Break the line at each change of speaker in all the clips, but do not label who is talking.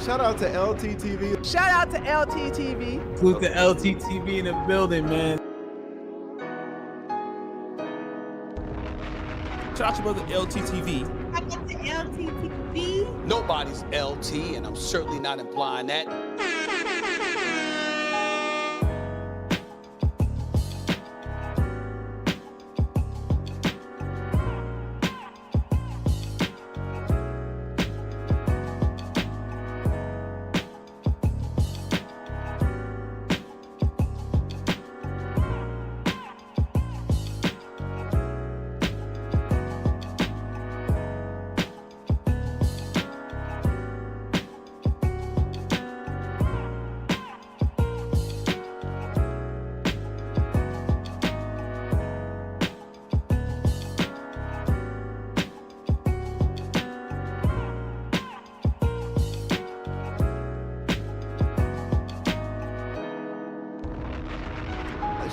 Shout out to LTTV.
Shout out to LTTV.
Salute the LTTV in the building, man.
Shout out to brother LTTV.
Shout out to LTTV.
Nobody's LT, and I'm certainly not implying that.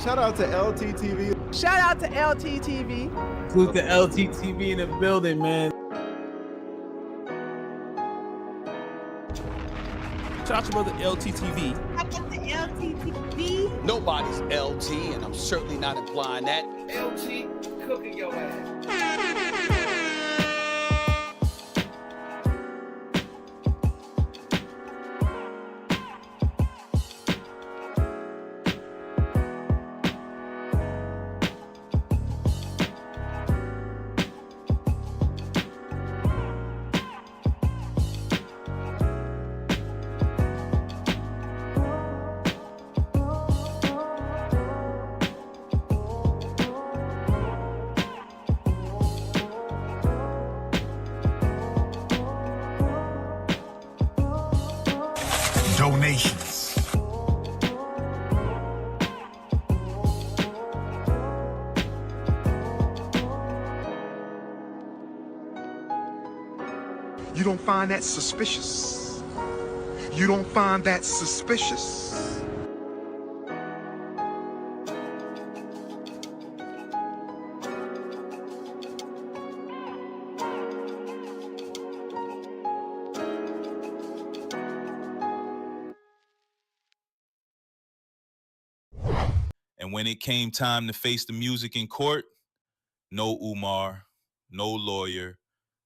Shout out to LTTV.
Shout out to LTTV.
Salute the LTTV in the building, man.
Shout out to brother LTTV.
Shout out to LTTV.
Nobody's LT, and I'm certainly not implying that.
LT cooking your ass.
Donations. You don't find that suspicious? You don't find that suspicious?
And when it came time to face the music in court, no Umar, no lawyer,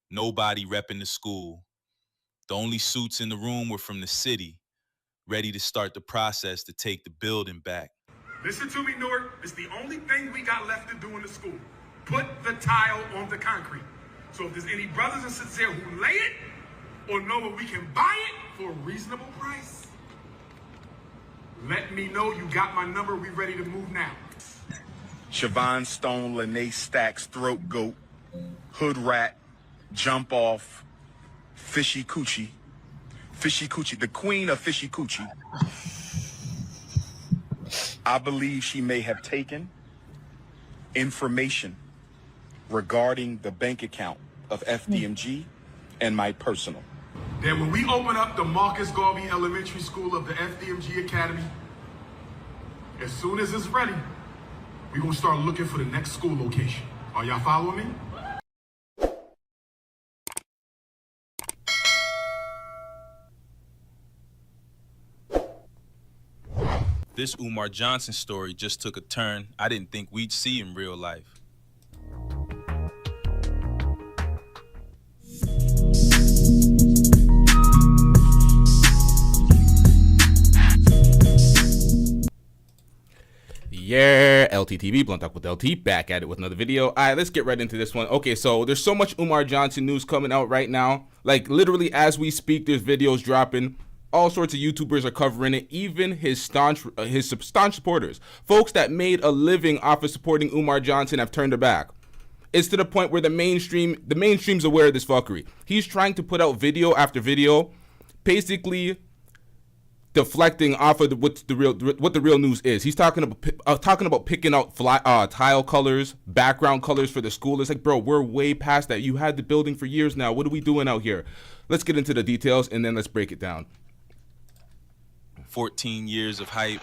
nobody repping the school. The only suits in the room were from the city, ready to start the process to take the building back.
Listen to me, Newark. It's the only thing we got left to do in the school. Put the tile on the concrete. So if there's any brothers and sisters here who lay it or know where we can buy it for a reasonable price, let me know. You got my number. We ready to move now. Siobhan Stone, Lene Stacks, Throat Goat, Hood Rat, Jump Off, Fishy Coochie, the queen of Fishy Coochie. I believe she may have taken information regarding the bank account of FDMG and my personal. Then when we open up the Marcus Garvey Elementary School of the FDMG Academy, as soon as it's ready, we're gonna start looking for the next school location. Are y'all following me?
This Umar Johnson story just took a turn I didn't think we'd see in real life.
Yeah, LTTV, Blunt Talk with LT, back at it with another video. All right, let's get right into this one. Okay, so there's so much Umar Johnson news coming out right now. Like, literally, as we speak, there's videos dropping. All sorts of YouTubers are covering it, even his staunch supporters. Folks that made a living off of supporting Umar Johnson have turned their back. It's to the point where the mainstream's aware of this fuckery. He's trying to put out video after video, basically deflecting off of what the real news is. He's talking about picking out tile colors, background colors for the school. It's like, bro, we're way past that. You had the building for years now. What are we doing out here? Let's get into the details and then let's break it down.
14 years of hype,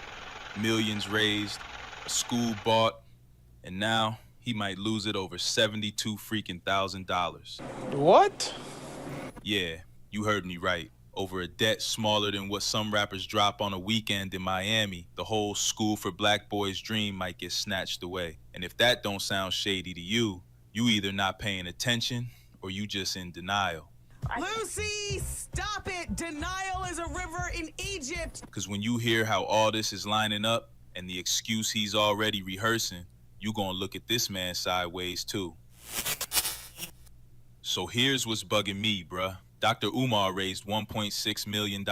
millions raised, a school bought, and now he might lose it over $72,000.
What?
Yeah, you heard me right. over a debt smaller than what some rappers drop on a weekend in Miami, the whole school for black boys dream might get snatched away. And if that don't sound shady to you, you either not paying attention or you just in denial.
Lucy, stop it! Denial is a river in Egypt!
Because when you hear how all this is lining up and the excuse he's already rehearsing, you gonna look at this man sideways too. So here's what's bugging me, bruh. Dr. Umar raised $1.6 million,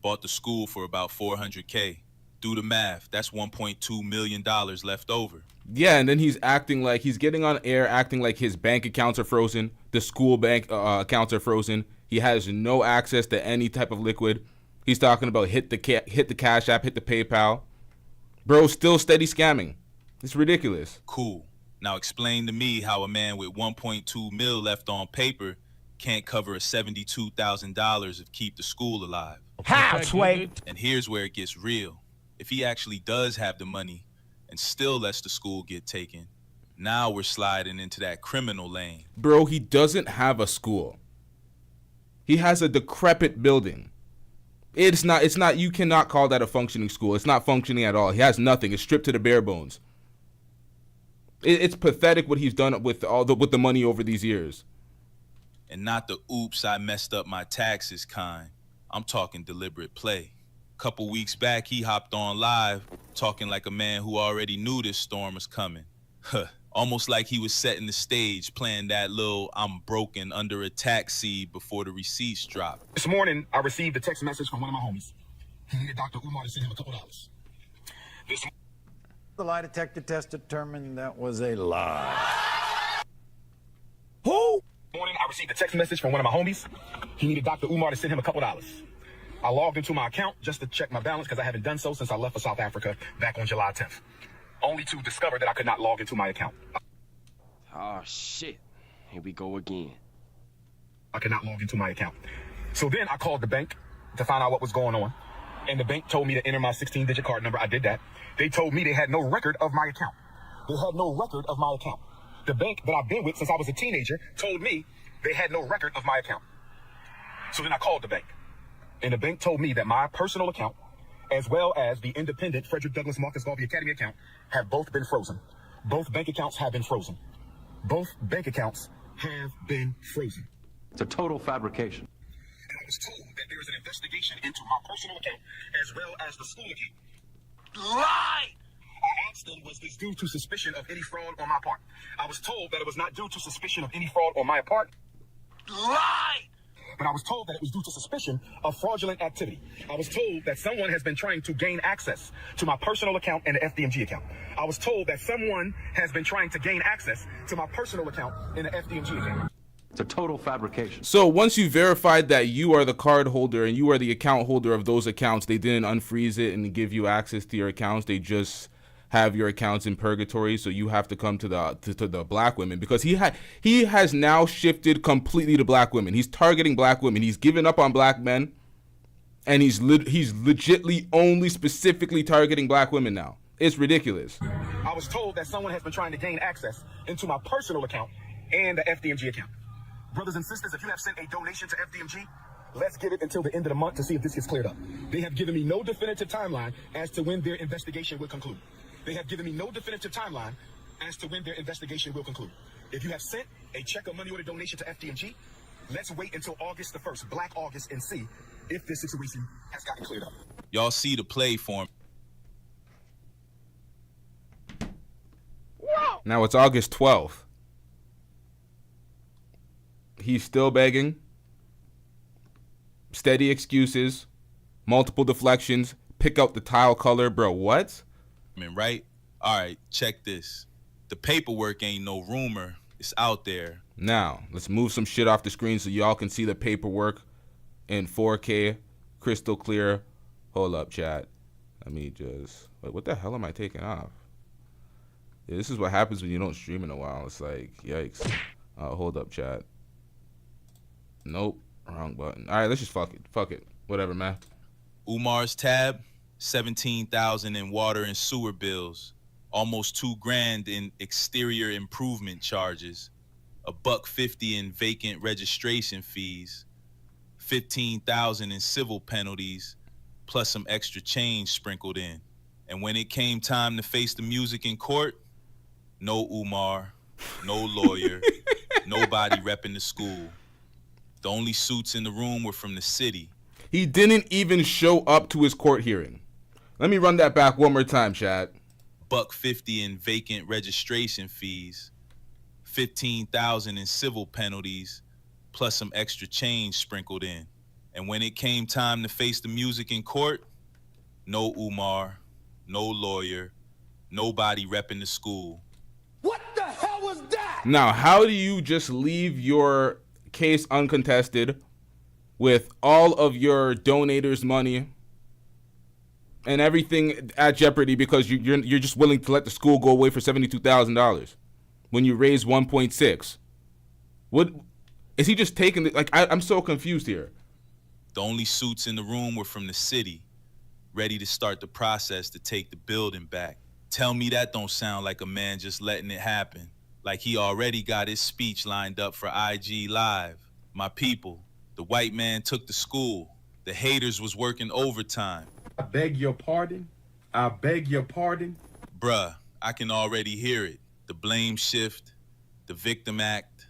bought the school for about $400K. Do the math, that's $1.2 million left over.
Yeah, and then he's acting like he's getting on air, acting like his bank accounts are frozen, the school bank accounts are frozen. He has no access to any type of liquid. He's talking about hit the Cash App, hit the PayPal. Bro, still steady scamming. It's ridiculous.
Cool. Now explain to me how a man with 1.2 mil left on paper can't cover a $72,000 of keep the school alive.
How, Sway?
And here's where it gets real. If he actually does have the money and still lets the school get taken, now we're sliding into that criminal lane.
Bro, he doesn't have a school. He has a decrepit building. It's not, you cannot call that a functioning school. It's not functioning at all. He has nothing. It's stripped to the bare bones. It's pathetic what he's done with the money over these years.
And not the oops, I messed up my taxes kind. I'm talking deliberate play. Couple weeks back, he hopped on live talking like a man who already knew this storm was coming. Almost like he was setting the stage, playing that little I'm broken under attack seed before the receipts drop.
This morning, I received a text message from one of my homies. He needed Dr. Umar to send him a couple dollars.
The lie detector test determined that was a lie.
Who? This morning, I received a text message from one of my homies. He needed Dr. Umar to send him a couple dollars. I logged into my account just to check my balance because I haven't done so since I left for South Africa back on July 10th. Only to discover that I could not log into my account.
Oh, shit. Here we go again.
I could not log into my account. So then I called the bank to find out what was going on. And the bank told me to enter my 16-digit card number. I did that. They told me they had no record of my account. They had no record of my account. The bank that I've been with since I was a teenager told me they had no record of my account. So then I called the bank. And the bank told me that my personal account, as well as the independent Frederick Douglass Marcus Garvey Academy account, have both been frozen. Both bank accounts have been frozen. Both bank accounts have been frozen.
It's a total fabrication.
And I was told that there is an investigation into my personal account as well as the school account. Lie! I asked them, was this due to suspicion of any fraud on my part? I was told that it was not due to suspicion of any fraud on my part. Lie! But I was told that it was due to suspicion of fraudulent activity. I was told that someone has been trying to gain access to my personal account and the FDMG account. I was told that someone has been trying to gain access to my personal account and the FDMG account.
It's a total fabrication.
So once you verified that you are the card holder and you are the account holder of those accounts, they didn't unfreeze it and give you access to your accounts. They just have your accounts in purgatory, so you have to come to the black women, because he has now shifted completely to black women. He's targeting black women. He's given up on black men, and he's legitly only specifically targeting black women now. It's ridiculous.
I was told that someone has been trying to gain access into my personal account and the FDMG account. Brothers and sisters, if you have sent a donation to FDMG, let's give it until the end of the month to see if this gets cleared up. They have given me no definitive timeline as to when their investigation will conclude. They have given me no definitive timeline as to when their investigation will conclude. If you have sent a check or money order donation to FDMG, let's wait until August the 1st, Black August, and see if this situation has gotten cleared up.
Y'all see the play form.
Now it's August 12th. He's still begging. Steady excuses. Multiple deflections. Pick out the tile color. Bro, what?
Right? All right, check this. The paperwork ain't no rumor. It's out there.
Now, let's move some shit off the screen so y'all can see the paperwork in 4K, crystal clear. Hold up, chat. Let me just... Wait, what the hell am I taking off? Yeah, this is what happens when you don't stream in a while. It's like, yikes. Hold up, chat. Nope. Wrong button. All right, let's just fuck it. Fuck it. Whatever, man.
Umar's tab, $17,000 in water and sewer bills, almost $2,000 in exterior improvement charges, $150 in vacant registration fees, $15,000 in civil penalties, plus some extra change sprinkled in. And when it came time to face the music in court, no Umar, no lawyer, nobody repping the school. The only suits in the room were from the city.
He didn't even show up to his court hearing. Let me run that back one more time, Chad.
$150 in vacant registration fees, $15,000 in civil penalties, plus some extra change sprinkled in. And when it came time to face the music in court, no Umar, no lawyer, nobody repping the school.
What the hell was that?
Now, how do you just leave your case uncontested with all of your donators' money and everything at jeopardy because you're just willing to let the school go away for $72,000 when you raise 1.6? What is he just taking? I'm so confused here.
The only suits in the room were from the city, ready to start the process to take the building back. Tell me that don't sound like a man just letting it happen. Like he already got his speech lined up for IG Live. My people, the white man took the school. The haters was working overtime.
I beg your pardon. I beg your pardon.
Bruh, I can already hear it. The blame shift, the victim act,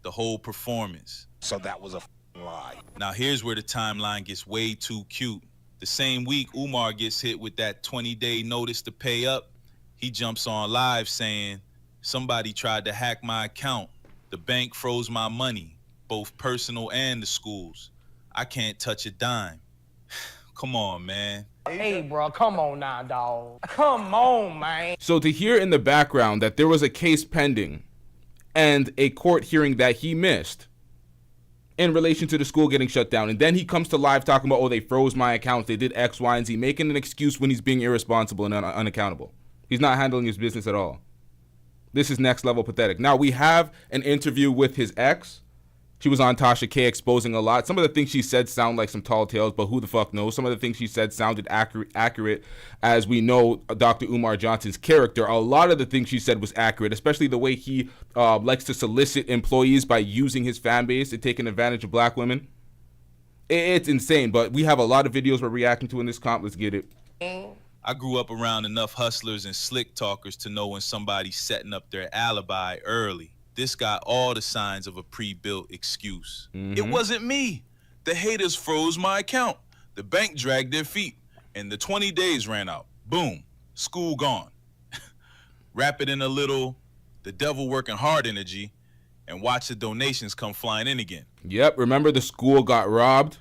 the whole performance.
So that was a lie.
Now here's where the timeline gets way too cute. The same week Umar gets hit with that 20-day notice to pay up, he jumps on live saying, somebody tried to hack my account. The bank froze my money, both personal and the schools. I can't touch a dime. Come on, man.
Hey, bro, come on now, dog. Come on, man.
So to hear in the background that there was a case pending and a court hearing that he missed in relation to the school getting shut down, and then he comes to live talking about, oh, they froze my account, they did X, Y, and Z, making an excuse when he's being irresponsible and unaccountable. He's not handling his business at all. This is next level pathetic. Now, we have an interview with his ex. She was on Tasha K exposing a lot. Some of the things she said sound like some tall tales, but who the fuck knows? Some of the things she said sounded accurate as we know Dr. Umar Johnson's character. A lot of the things she said was accurate, especially the way he likes to solicit employees by using his fan base and taking advantage of black women. It's insane, but we have a lot of videos we're reacting to in this comp. Let's get it.
I grew up around enough hustlers and slick talkers to know when somebody's setting up their alibi early. This got all the signs of a pre-built excuse. It wasn't me. The haters froze my account. The bank dragged their feet, and the 20 days ran out. Boom, school gone. Wrap it in a little, the devil working hard energy, and watch the donations come flying in again.
Yep, remember the school got robbed?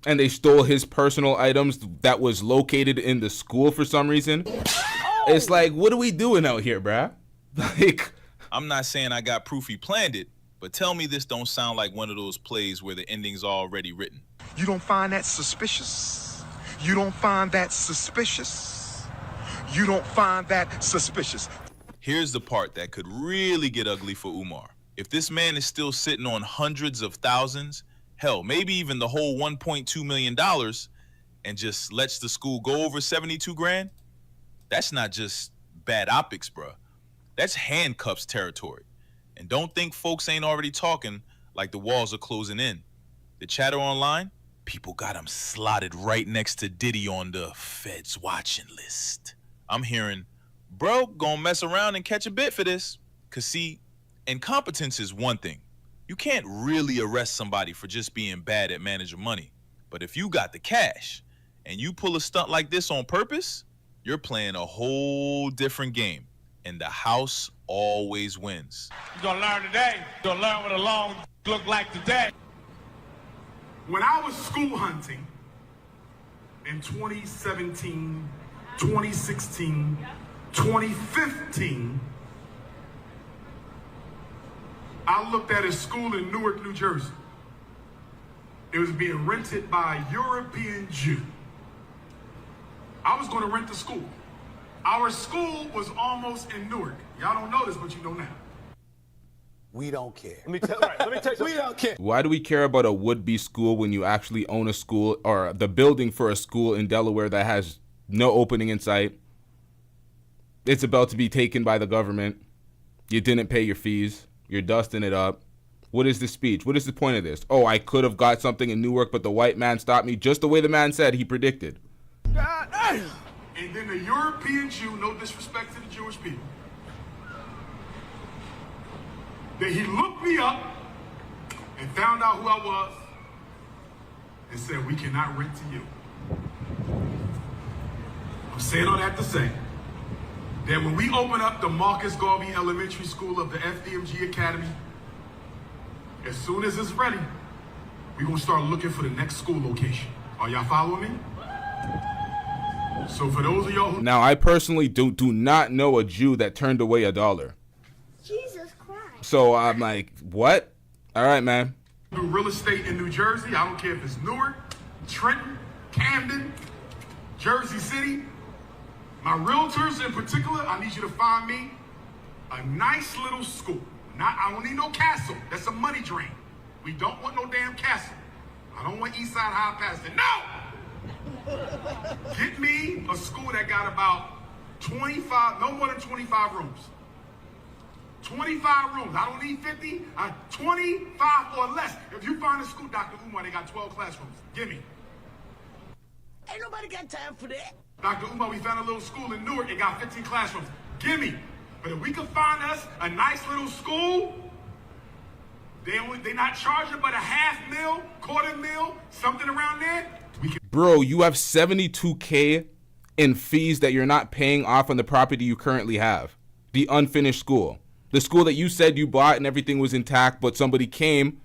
And they stole his personal items that was located in the school for some reason. Oh. It's like, what are we doing out here, bruh? Like,
I'm not saying I got proof he planned it, but tell me this don't sound like one of those plays where the ending's already written.
You don't find that suspicious? You don't find that suspicious? You don't find that suspicious?
Here's the part that could really get ugly for Umar. If this man is still sitting on hundreds of thousands, hell, maybe even the whole $1.2 million, and just lets the school go over 72 grand, that's not just bad optics, bruh. That's handcuffs territory. And don't think folks ain't already talking like the walls are closing in. The chatter online, people got him slotted right next to Diddy on the Feds watching list. I'm hearing, bro, gonna mess around and catch a bit for this. Cause see, incompetence is one thing. You can't really arrest somebody for just being bad at managing money. But if you got the cash and you pull a stunt like this on purpose, you're playing a whole different game. And the house always wins.
You're gonna learn today. You're gonna learn what a long look like today.
When I was school hunting in 2017, 2016, 2015, I looked at a school in Newark, New Jersey. It was being rented by a European Jew. I was going to rent the school. Our school was almost in Newark. Y'all don't know this, but you know now.
We don't care.
Let me tell you.
We don't care.
why do we care about a would-be school when you actually own a school or the building for a school in Delaware that has no opening in sight? It's about to be taken by the government. You didn't pay your fees. You're dusting it up. What is the speech? What is the point of this? Oh, I could have got something in Newark, but the white man stopped me, just the way the man said he predicted.
And then the European Jew, no disrespect to the Jewish people, that he looked me up and found out who I was and said, we cannot rent to you. I'm saying all that to say that when we open up the Marcus Garvey Elementary School of the FDMG Academy, as soon as it's ready, we're gonna start looking for the next school location. Are y'all following me? So for those of y'all who—
Now, I personally do not know a Jew that turned away $1.
Jesus Christ.
So I'm like, what? All right, man.
do real estate in New Jersey, I don't care if it's Newark, Trenton, Camden, Jersey City. My realtors in particular, I need you to find me a nice little school. I don't need no castle. That's a money drain. We don't want no damn castle. I don't want Eastside High Pastor. No! Get me a school that got about 25, no more than 25 rooms. 25 rooms. I don't need 50. 25 or less. If you find a school, Dr. Umar, they got 12 classrooms. Give me.
Ain't nobody got time for that.
Dr. Umar, we found a little school in Newark. It got 15 classrooms. Give me. But if we could find us a nice little school, they're not charging but a $500,000, $250,000, something around there.
Bro, you have $72K in fees that you're not paying off on the property you currently have. The unfinished school. The school that you said you bought and everything was intact, but somebody came,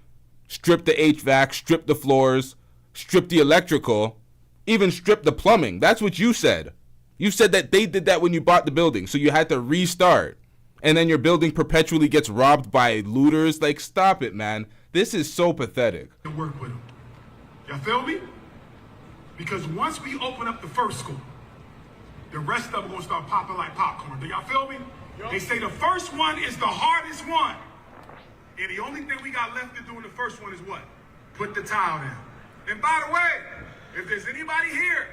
stripped the HVAC, stripped the floors, stripped the electrical, even stripped the plumbing. That's what you said. You said that they did that when you bought the building, so you had to restart. And then your building perpetually gets robbed by looters. Like, stop it, man. This is so pathetic.
Work with them. Y'all feel me? Because once we open up the first school, the rest of them gonna start popping like popcorn. Do y'all feel me? Yep. They say the first one is the hardest one. And the only thing we got left to do in the first one is what? Put the tile down. And by the way, if there's anybody here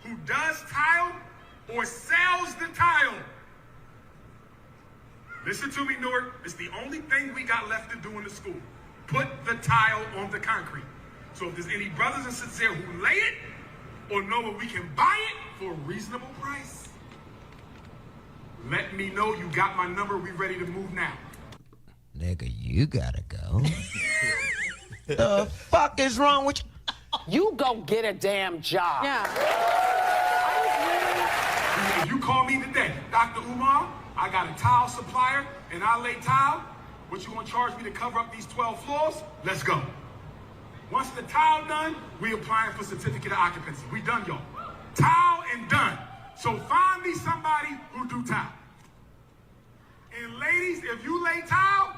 who does tile or sells the tile, listen to me, Newark. It's the only thing we got left to do in the school. Put the tile on the concrete. So if there's any brothers and sisters here who lay it or know where we can buy it for a reasonable price, let me know. You got my number. We ready to move now.
Nigga, you gotta go.
The fuck is wrong with you?
You go get a damn job.
Yeah.
If you call me today, Dr. Umar, I got a tile supplier and I lay tile, what you gonna charge me to cover up these 12 floors? Let's go. Once the tile done, we applying for certificate of occupancy. We done, y'all. Tile and done. So find me somebody who do tile. And ladies, if you lay tile,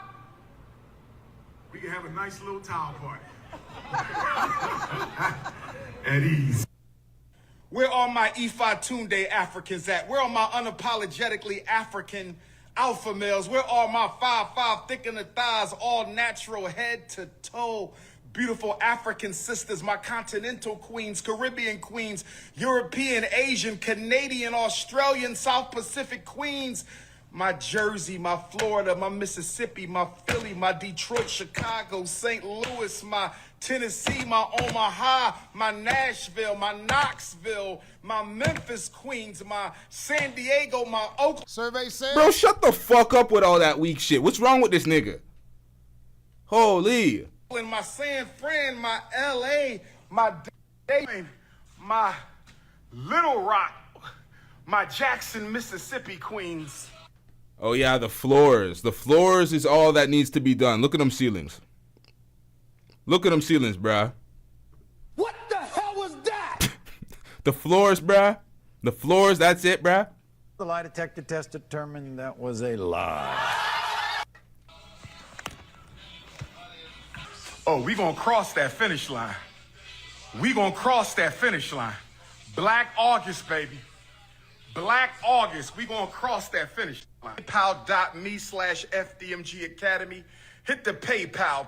we can have a nice little tile party. At ease.
Where are my Ifa Tunde Africans at? Where are my unapologetically African alpha males? Where are my 5'5" thick in the thighs, all natural head to toe? Beautiful African sisters, my continental queens, Caribbean queens, European, Asian, Canadian, Australian, South Pacific queens, my Jersey, my Florida, my Mississippi, my Philly, my Detroit, Chicago, St. Louis, my Tennessee, my Omaha, my Nashville, my Knoxville, my Memphis queens, my San Diego, my Oakland.
Survey says.
Bro, shut the fuck up with all that weak shit. What's wrong with this nigga? Holy.
My San Fran, my LA, my Dayton, my Little Rock, my Jackson, Mississippi queens.
Oh yeah, the floors. The floors is all that needs to be done. Look at them ceilings. Look at them ceilings, bruh.
What the hell was that?
The floors, bruh. The floors, that's it, bruh.
The lie detector test determined that was a lie.
Oh, we gonna cross that finish line. We gonna cross that finish line. Black August, baby. Black August, we gonna cross that finish line. PayPal.me/FDMG Academy. Hit the PayPal.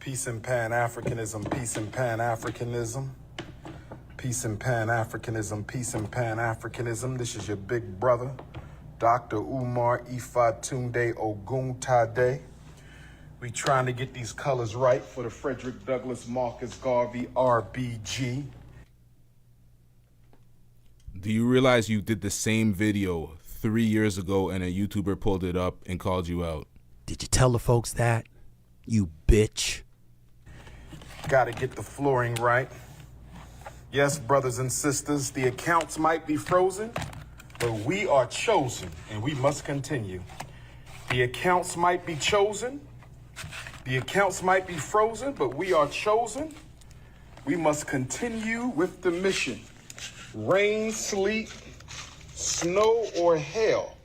Peace and Pan-Africanism, peace and Pan-Africanism. Peace and Pan-Africanism, peace and Pan-Africanism. This is your big brother, Dr. Umar Ifa Tunde Oguntade. We trying to get these colors right for the Frederick Douglass Marcus Garvey RBG.
Do you realize you did the same video 3 years ago and a YouTuber pulled it up and called you out?
Did you tell the folks that? You bitch.
Gotta get the flooring right. Yes, brothers and sisters, the accounts might be frozen, but we are chosen and we must continue. The accounts might be chosen, the accounts might be frozen, but we are chosen. We must continue with the mission. Rain, sleet, snow, or hail.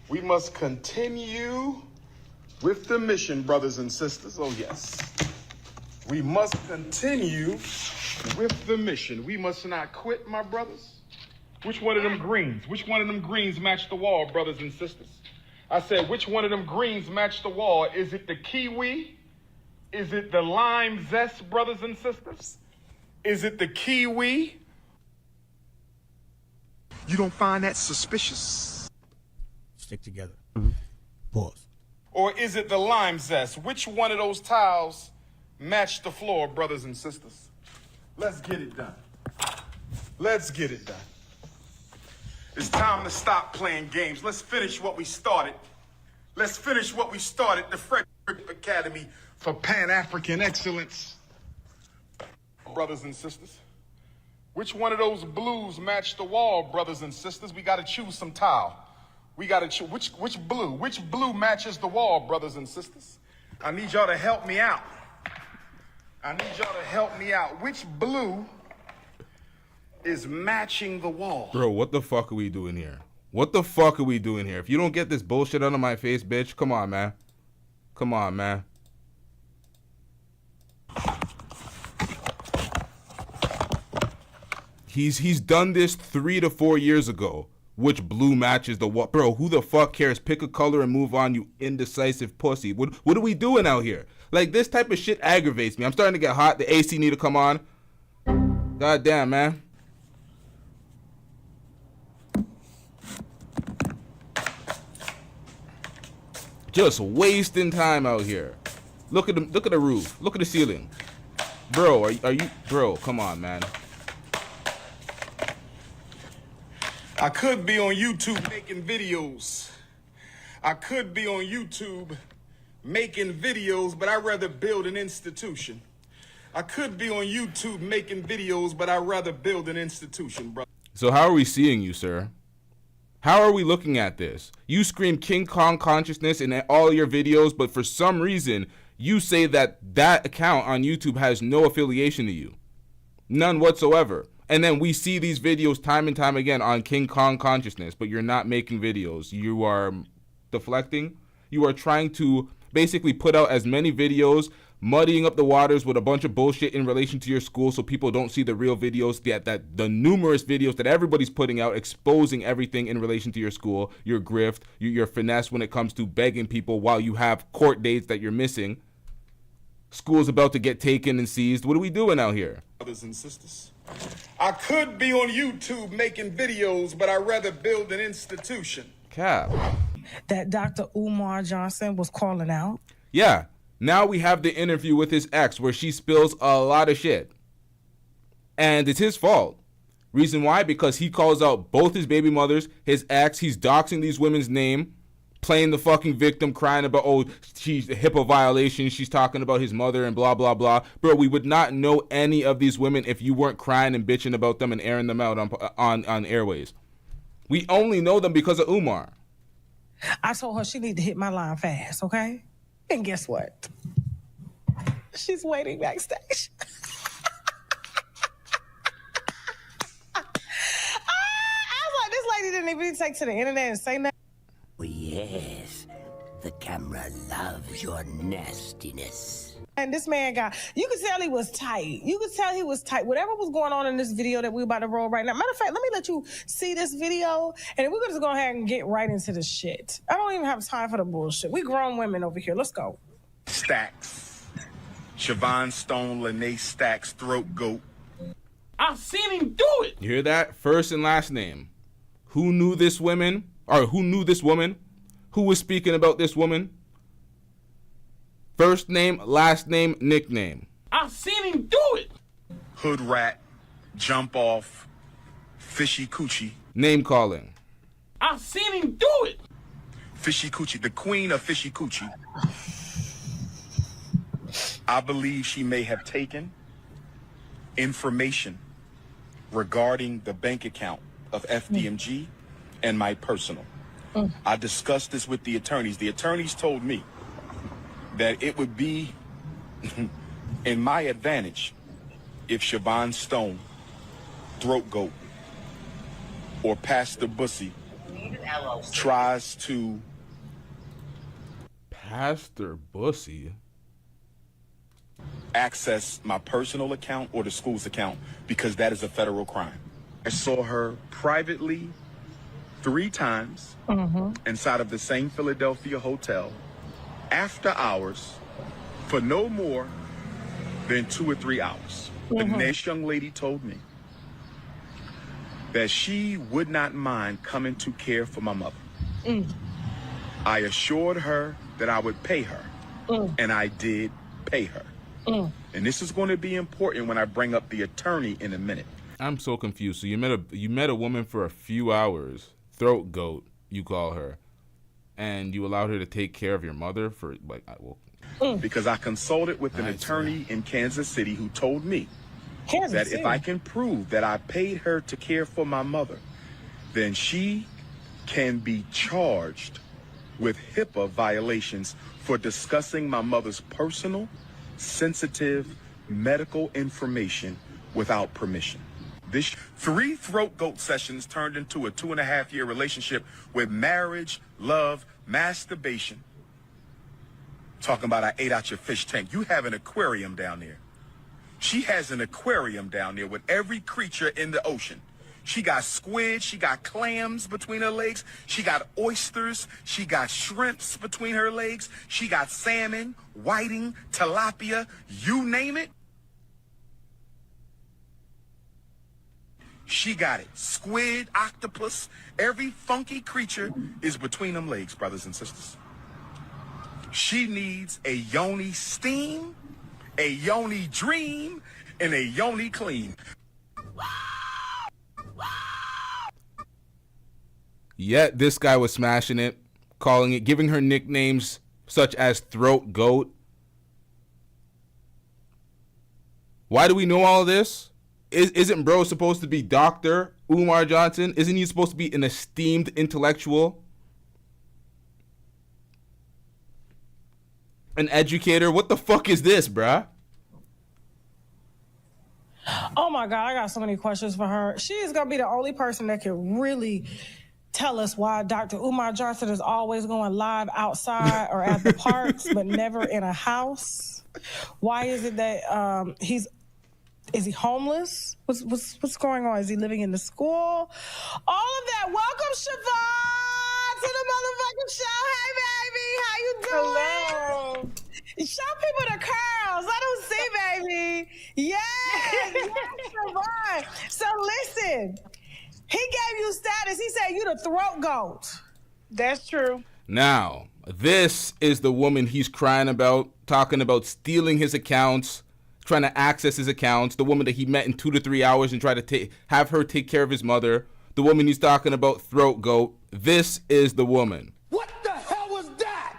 We must continue with the mission, brothers and sisters. Oh, yes. We must continue with the mission. We must not quit, my brothers. Which one of them greens? Which one of them greens match the wall, brothers and sisters? I said, which one of them greens match the wall? Is it the kiwi? Is it the lime zest, brothers and sisters? Is it the kiwi?
You don't find that suspicious?
Stick together.
Pause.
Or is it the lime zest? Which one of those tiles match the floor, brothers and sisters? Let's get it done. Let's get it done. It's time to stop playing games. Let's finish what we started. Let's finish what we started, the Frederick Academy for Pan-African Excellence. Brothers and sisters, which one of those blues match the wall, brothers and sisters? We gotta choose some tile. We gotta choose, which blue matches the wall, brothers and sisters? I need y'all to help me out. I need y'all to help me out. Which blue is matching the wall?
Bro, what the fuck are we doing here? What the fuck are we doing here? If you don't get this bullshit out of my face, bitch, come on, man. Come on, man. He's done this 3 to 4 years ago. Which blue matches the what? Bro, who the fuck cares? Pick a color and move on, you indecisive pussy. What are we doing out here? Like, this type of shit aggravates me. I'm starting to get hot. The AC need to come on. God damn, man. Just wasting time out here. Look at the roof. Look at the ceiling. Bro, are you bro, come on, man.
I could be on YouTube making videos. I could be on YouTube making videos, but I'd rather build an institution. I could be on YouTube making videos, but I'd rather build an institution, bro.
So how are we seeing you, sir? How are we looking at this? You scream King Kong consciousness in all your videos, but for some reason, you say that account on YouTube has no affiliation to you. None whatsoever. And then we see these videos time and time again on King Kong consciousness, but you're not making videos. You are deflecting. You are trying to basically put out as many videos, muddying up the waters with a bunch of bullshit in relation to your school so people don't see the real videos, that the numerous videos that everybody's putting out exposing everything in relation to your school, your grift, your finesse when it comes to begging people while you have court dates that you're missing. School's about to get taken and seized. What are we doing out here?
Brothers and sisters, I could be on YouTube making videos, but I'd rather build an institution.
Cap.
That Dr. Umar Johnson was calling out.
Yeah. Now we have the interview with his ex where she spills a lot of shit. And it's his fault. Reason why? Because he calls out both his baby mothers, his ex. He's doxing these women's name, playing the fucking victim, crying about, oh, she's a HIPAA violation. She's talking about his mother and blah, blah, blah. Bro, we would not know any of these women if you weren't crying and bitching about them and airing them out on airways. We only know them because of Umar.
I told her she need to hit my line fast, okay? And guess what? She's waiting backstage. I was like, this lady didn't even take to the internet and say nothing.
Oh, yes. The camera loves your nastiness.
And this man you could tell he was tight. You could tell he was tight. Whatever was going on in this video that we're about to roll right now. Matter of fact, let me let you see this video, and we're going to go ahead and get right into the shit. I don't even have time for the bullshit. We grown women over here. Let's go.
Stacks. Siobhan Stone, Lene Stacks, Throat Goat.
I've seen him do it.
You hear that? First and last name. Who knew this woman? Or who knew this woman? Who was speaking about this woman? First name, last name, nickname.
I seen him do it.
Hood rat, jump off, fishy coochie.
Name calling.
I seen him do it.
Fishy coochie, the queen of fishy coochie. I believe she may have taken information regarding the bank account of FDMG and my personal. I discussed this with the attorneys. The attorneys told me that it would be in my advantage if Siobhan Stone, Throat Goat, or Pastor Bussy tries to...
Pastor Bussy?
access my personal account or the school's account, because that is a federal crime. I saw her privately 3 times inside of the same Philadelphia hotel after hours for no more than 2 or 3 hours. The next young lady told me that she would not mind coming to care for my mother. I assured her that I would pay her, and I did pay her. And this is going to be important when I bring up the attorney in a minute.
I'm so confused. So you met a woman for a few hours, Throat Goat, you call her, and you allowed her to take care of your mother for like,
because I consulted with an attorney in Kansas City who told me that if I can prove that I paid her to care for my mother, then she can be charged with HIPAA violations for discussing my mother's personal, sensitive medical information without permission. This 3 Throat Goat sessions turned into a 2.5-year relationship with marriage, love, masturbation. Talking about I ate out your fish tank. You have an aquarium down there. She has an aquarium down there with every creature in the ocean. She got squid, she got clams between her legs, she got oysters, she got shrimps between her legs, she got salmon, whiting, tilapia, you name it. She got it. Squid, octopus, every funky creature is between them legs, brothers and sisters. She needs a yoni steam, a yoni dream, and a yoni clean.
Yet this guy was smashing it, calling it, giving her nicknames such as Throat Goat. Why do we know all of this? Isn't bro supposed to be Dr. Umar Johnson? Isn't he supposed to be an esteemed intellectual? An educator? What the fuck is this, bruh?
Oh my God, I got so many questions for her. She is going to be the only person that can really tell us why Dr. Umar Johnson is always going live outside or at the parks, but never in a house. Why is it that is he homeless? What's going on? Is he living in the school? All of that. Welcome, Siobhan, to the motherfucking show. Hey, baby, how you doing?
Hello.
Show people the curls. Let them see, baby. Yes, Siobhan. So listen, he gave you status. He said you the Throat Goat.
That's true.
Now, this is the woman he's crying about, talking about stealing his accounts, trying to access his accounts, the woman that he met in 2 to 3 hours and tried to have her take care of his mother, the woman he's talking about, Throat Goat. This is the woman.
What the hell was that?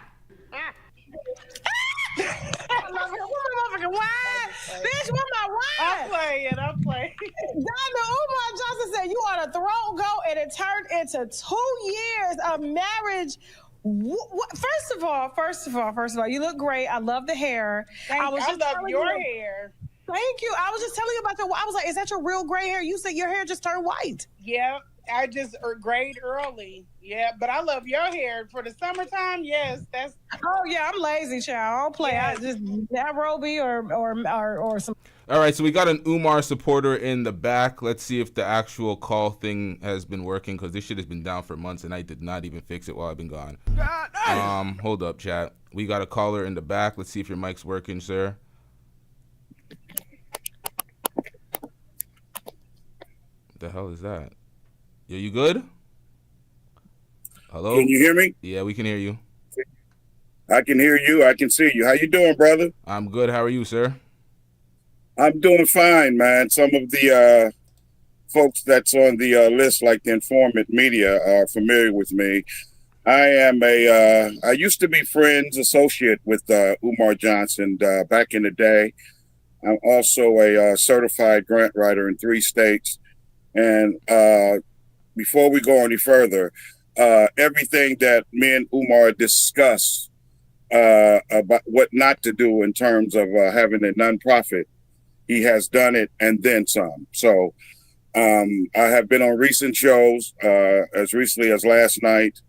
Bitch, what my wine?
I'm playing.
Dr. Umar Johnson said you are the Throat Goat, and it turned into 2 years of marriage. First of all, you look great. I love the hair.
I love your hair.
Thank you. I was just telling you about I was like, is that your real gray hair? You said your hair just turned white.
Yeah, I just grayed early. Yeah, but I love your hair for the summertime. Yes, that's.
Oh yeah, I'm lazy, child. I don't play. Yeah. I just Nairobi or some.
All right, so we got an Umar supporter in the back. Let's see if the actual call thing has been working, because this shit has been down for months and I did not even fix it while I've been gone. Hold up, chat. We got a caller in the back. Let's see if your mic's working, sir. What the hell is that? Yo, you good? Hello?
Can you hear me?
Yeah, we can hear you.
I can hear you. I can see you. How you doing, brother?
I'm good. How are you, sir?
I'm doing fine, man. Some of the folks that's on the list, like the informant media, are familiar with me. I used to be friends, associate with Umar Johnson back in the day. I'm also a certified grant writer in 3 states. And before we go any further, everything that me and Umar discuss about what not to do in terms of having a nonprofit, he has done it and then some. So I have been on recent shows as recently as last night.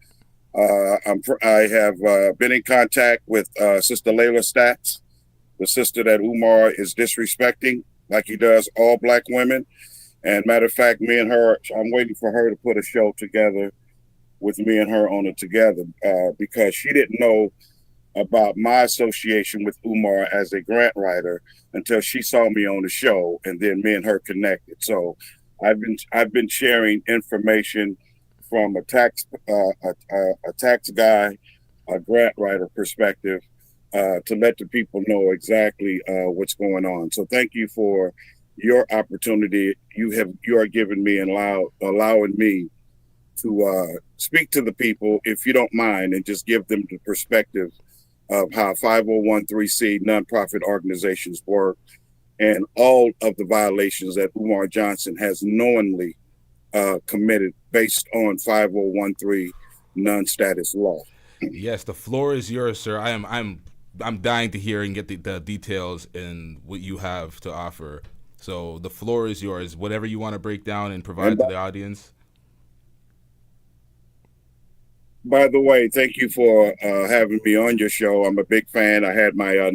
I have been in contact with Sister Layla Stacks, the sister that Umar is disrespecting like he does all Black women. And matter of fact, me and her, I'm waiting for her to put a show together with me and her on it together because she didn't know about my association with Umar as a grant writer until she saw me on the show, and then me and her connected. So I've been sharing information from a tax guy, a grant writer perspective to let the people know exactly what's going on. So thank you for your opportunity you are giving me and allowing me to speak to the people, if you don't mind, and just give them the perspective of how 501(c) nonprofit organizations work and all of the violations that Umar Johnson has knowingly committed based on 501(c) non-status law.
Yes, the floor is yours, sir. I'm dying to hear and get the details and what you have to offer. So the floor is yours. Whatever you want to break down and provide to the audience.
By the way, thank you for having me on your show. I'm a big fan. I had my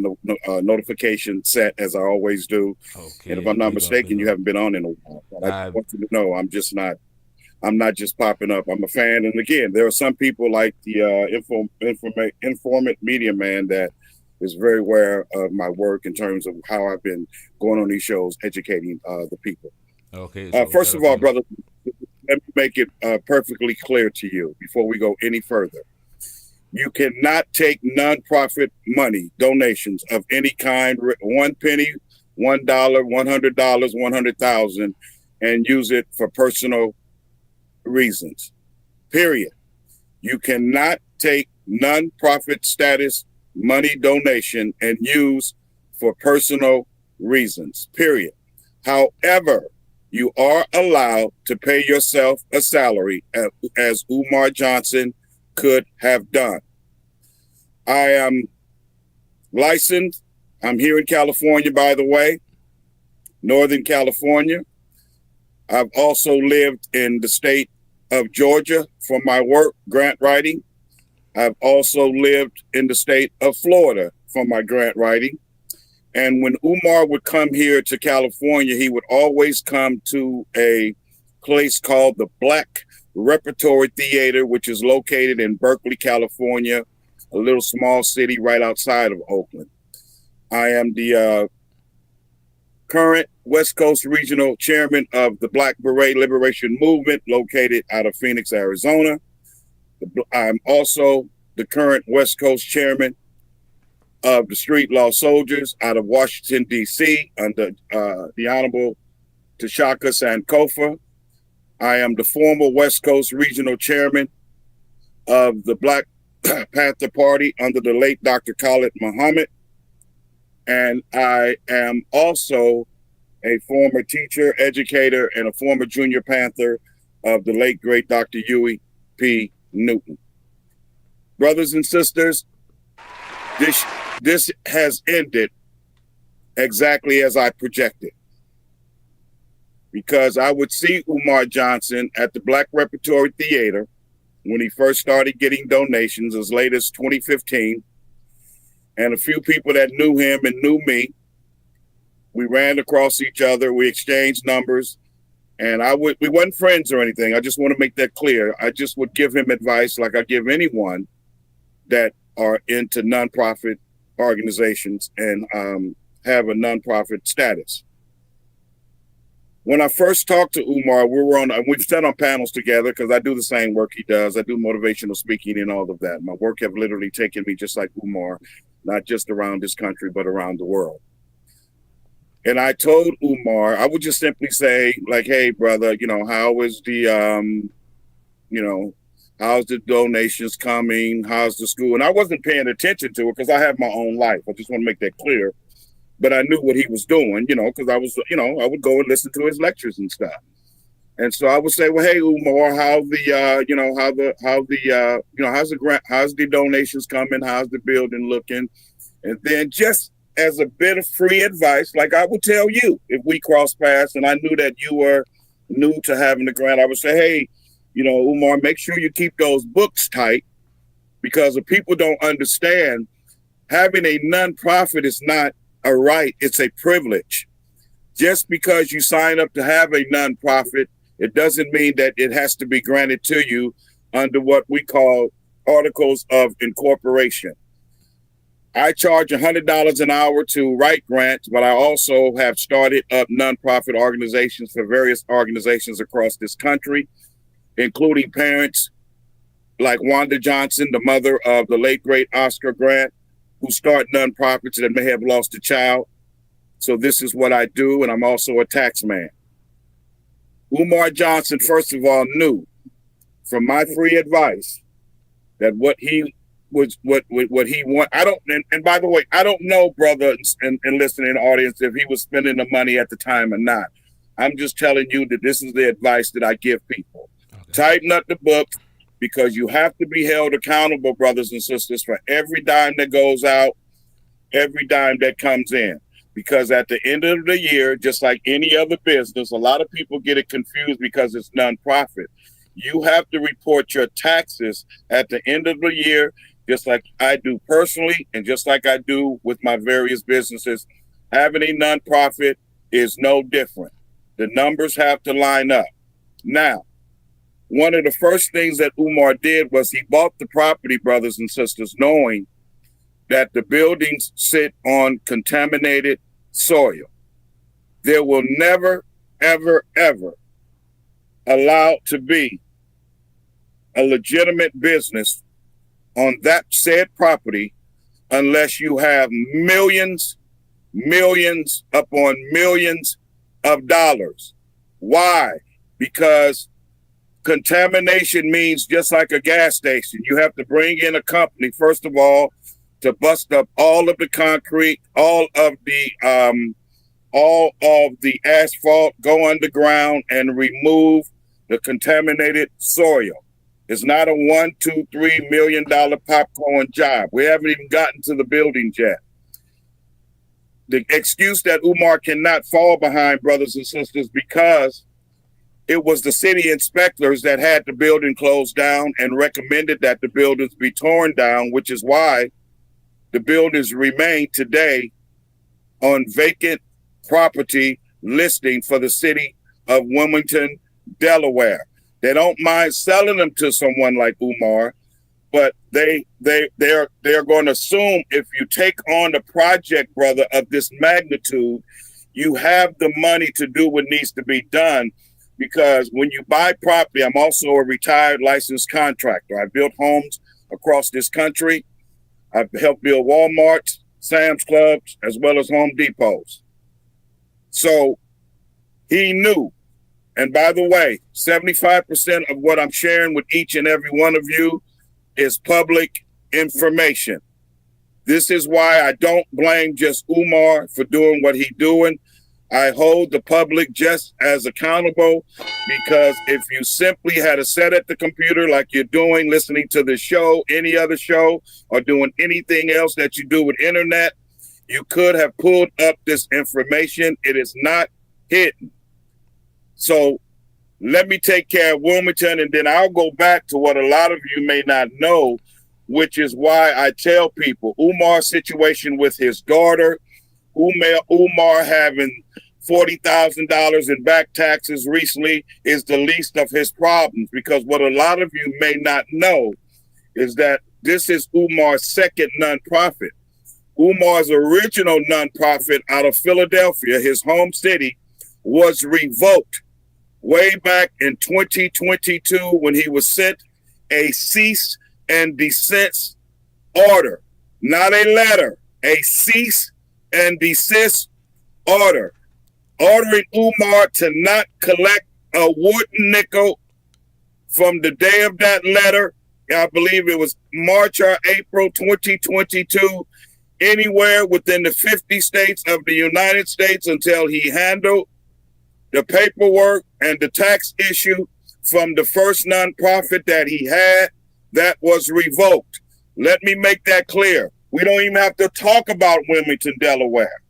notification set as I always do. Okay, and if I'm not mistaken, you haven't been on in a while. But I want you to know I'm not just popping up. I'm a fan. And again, there are some people like the informant media man that is very aware of my work in terms of how I've been going on these shows, educating the people.
Okay.
So first of all, brother, let me make it perfectly clear to you before we go any further. You cannot take nonprofit money, donations of any kind, 1 penny, $1, $100, 100,000, and use it for personal reasons. Period. You cannot take nonprofit status money donation and use for personal reasons. Period. However, you are allowed to pay yourself a salary as Umar Johnson could have done. I am licensed. I'm here in California, by the way, Northern California. I've also lived in the state of Georgia for my work, grant writing. I've also lived in the state of Florida for my grant writing. And when Umar would come here to California, he would always come to a place called the Black Repertory Theater, which is located in Berkeley, California, a little small city right outside of Oakland. I am the current West Coast Regional Chairman of the Black Beret Liberation Movement, located out of Phoenix, Arizona. I'm also the current West Coast Chairman of the Street Law Soldiers out of Washington, D.C., under the Honorable Tasha Sankofa. I am the former West Coast Regional Chairman of the Black Panther Party under the late Dr. Khalid Muhammad. And I am also a former teacher, educator, and a former Junior Panther of the late, great Dr. Huey P. Newton. Brothers and sisters, this has ended exactly as I projected. Because I would see Umar Johnson at the Black Repertory Theater when he first started getting donations as late as 2015. And a few people that knew him and knew me, we ran across each other, we exchanged numbers, and we weren't friends or anything. I just want to make that clear. I just would give him advice like I give anyone that are into nonprofit organizations and have a nonprofit status. When I first talked to Umar, we've sat on panels together because I do the same work he does. I do motivational speaking and all of that. My work have literally taken me just like Umar, not just around this country, but around the world. And I told Umar, I would just simply say, like, hey, brother, how is the, how's the donations coming? How's the school? And I wasn't paying attention to it because I have my own life. I just want to make that clear. But I knew what he was doing, because I was, I would go and listen to his lectures and stuff. And so I would say, well, hey, Umar, how's the donations coming? How's the building looking? And then just as a bit of free advice, like I would tell you if we cross paths and I knew that you were new to having the grant, I would say, hey, Umar, make sure you keep those books tight, because if people don't understand, having a nonprofit is not a right, it's a privilege. Just because you sign up to have a nonprofit, it doesn't mean that it has to be granted to you under what we call articles of incorporation. I charge $100 an hour to write grants, but I also have started up nonprofit organizations for various organizations across this country, including parents like Wanda Johnson, the mother of the late, great Oscar Grant, who start nonprofits that may have lost a child. So this is what I do, and I'm also a tax man. Umar Johnson, first of all, knew from my free advice that what he want. I don't, and by the way, I don't know, brother and listening audience, if he was spending the money at the time or not. I'm just telling you that this is the advice that I give people. Okay. Tighten up the books, because you have to be held accountable, brothers and sisters, for every dime that goes out, every dime that comes in. Because at the end of the year, just like any other business, a lot of people get it confused because it's nonprofit. You have to report your taxes at the end of the year, just like I do personally, and just like I do with my various businesses. Having a nonprofit is no different. The numbers have to line up. Now, one of the first things that Umar did was he bought the property, brothers and sisters, knowing that the buildings sit on contaminated soil. There will never, ever, ever allow to be a legitimate business on that said property unless you have millions upon millions of dollars. Why? Because contamination means just like a gas station. You have to bring in a company, first of all, to bust up all of the concrete, all of the asphalt, go underground and remove the contaminated soil. It's not a $1, $2, $3 million popcorn job. We haven't even gotten to the buildings yet. The excuse that Umar cannot fall behind, brothers and sisters, because it was the city inspectors that had the building closed down and recommended that the buildings be torn down, which is why the buildings remain today on vacant property listing for the city of Wilmington, Delaware. They don't mind selling them to someone like Umar, but they're going to assume if you take on the project, brother, of this magnitude, you have the money to do what needs to be done. Because when you buy property, I'm also a retired licensed contractor. I built homes across this country. I've helped build Walmarts, Sam's Clubs, as well as Home Depots. So he knew. And by the way, 75% of what I'm sharing with each and every one of you is public information. This is why I don't blame just Umar for doing what he's doing. I hold the public just as accountable, because if you simply had a set at the computer like you're doing, listening to the show, any other show, or doing anything else that you do with internet, you could have pulled up this information. It is not hidden. So let me take care of Wilmington, and then I'll go back to what a lot of you may not know, which is why I tell people Umar's situation with his daughter, Umar having $40,000 in back taxes recently, is the least of his problems. Because what a lot of you may not know is that this is Umar's second nonprofit. Umar's original nonprofit out of Philadelphia, his home city, was revoked way back in 2022 when he was sent a cease and desist order, not a letter, a cease and desist order, ordering Umar to not collect a wooden nickel from the day of that letter. I believe it was March or April 2022, anywhere within the 50 states of the United States until he handled the paperwork and the tax issue from the first nonprofit that he had that was revoked. Let me make that clear. We don't even have to talk about Wilmington, Delaware.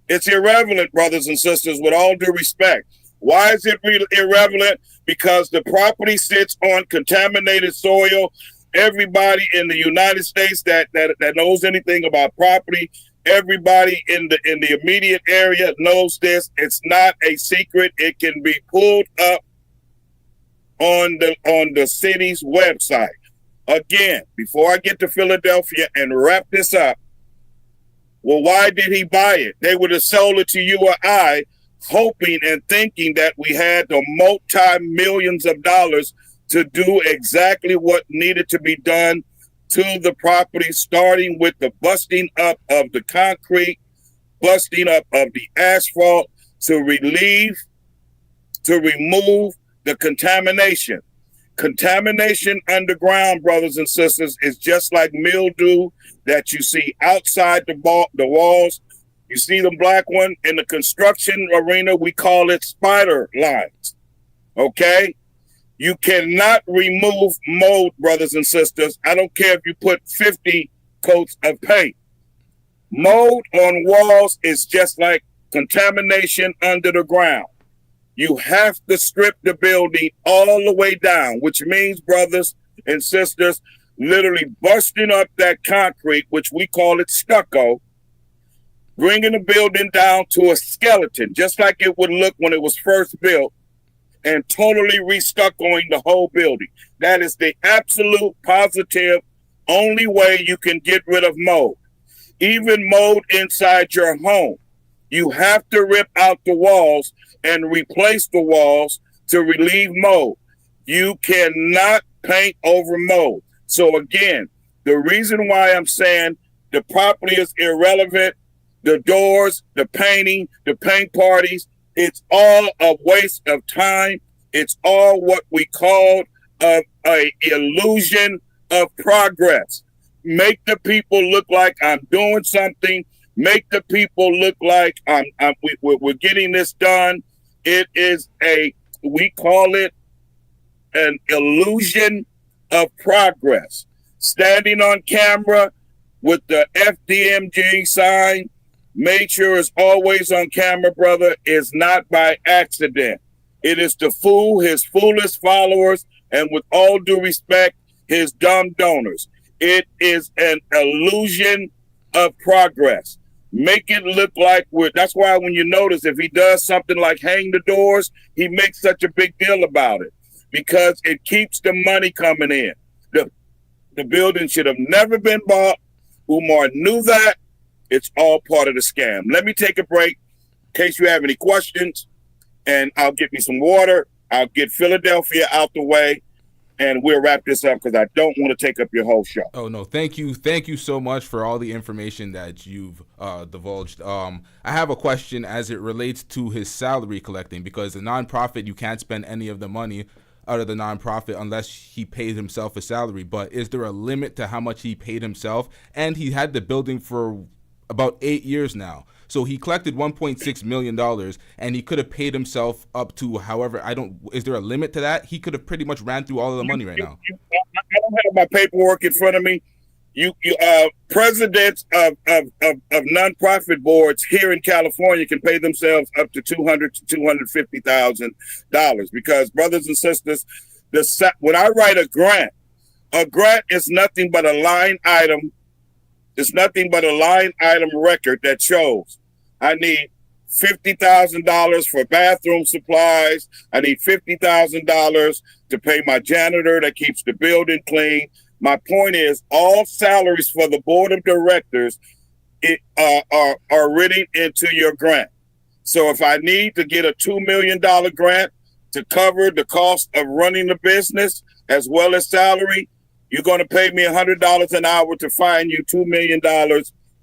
It's irrelevant, brothers and sisters, with all due respect. Why is it irrelevant? Because the property sits on contaminated soil. Everybody in the United States that knows anything about property, everybody in the immediate area knows this. It's not a secret. It can be pulled up on the city's website. Again, before I get to Philadelphia and wrap this up, well, why did he buy it? They would have sold it to you or I, hoping and thinking that we had the multi-millions of dollars to do exactly what needed to be done to the property, starting with the busting up of the concrete, busting up of the asphalt to remove the contamination. Contamination underground, brothers and sisters, is just like mildew that you see outside the walls. You see the black one in the construction arena, we call it spider lines. Okay? You cannot remove mold, brothers and sisters. I don't care if you put 50 coats of paint. Mold on walls is just like contamination under the ground. You have to strip the building all the way down, which means, brothers and sisters, literally busting up that concrete, which we call it stucco, bringing the building down to a skeleton, just like it would look when it was first built, and totally restuccoing the whole building. That is the absolute positive only way you can get rid of mold. Even mold inside your home. You have to rip out the walls and replace the walls to relieve mold. You cannot paint over mold. So again, the reason why I'm saying the property is irrelevant, the doors, the painting, the paint parties, it's all a waste of time. It's all what we call a illusion of progress. Make the people look like I'm doing something. Make the people look like we're getting this done. It is we call it an illusion of progress. Standing on camera with the FDMG sign, made sure it's always on camera, brother, is not by accident. It is to fool his foolish followers and, with all due respect, his dumb donors. It is an illusion of progress. Make it look like that's why when you notice if he does something like hang the doors, he makes such a big deal about it because it keeps the money coming in. The building should have never been bought. Umar knew that. It's all part of the scam. Let me take a break in case you have any questions, and I'll get me some water. I'll get Philadelphia out the way, and we'll wrap this up because I don't want to take up your whole show.
Oh, no. Thank you. Thank you so much for all the information that you've divulged. I have a question as it relates to his salary collecting, because the nonprofit, you can't spend any of the money out of the nonprofit unless he paid himself a salary. But is there a limit to how much he paid himself? And he had the building for about 8 years now. So he collected $1.6 million, and he could have paid himself up to however, is there a limit to that? He could have pretty much ran through all of the money right now.
I don't have my paperwork in front of me. Presidents of nonprofit boards here in California can pay themselves up to $200,000 to $250,000 because, brothers and sisters, when I write a grant is nothing but a line item. It's nothing but a line item record that shows I need $50,000 for bathroom supplies. I need $50,000 to pay my janitor that keeps the building clean. My point is all salaries for the board of directors are written into your grant. So if I need to get a $2 million grant to cover the cost of running the business as well as salary, you're going to pay me $100 an hour to find you $2 million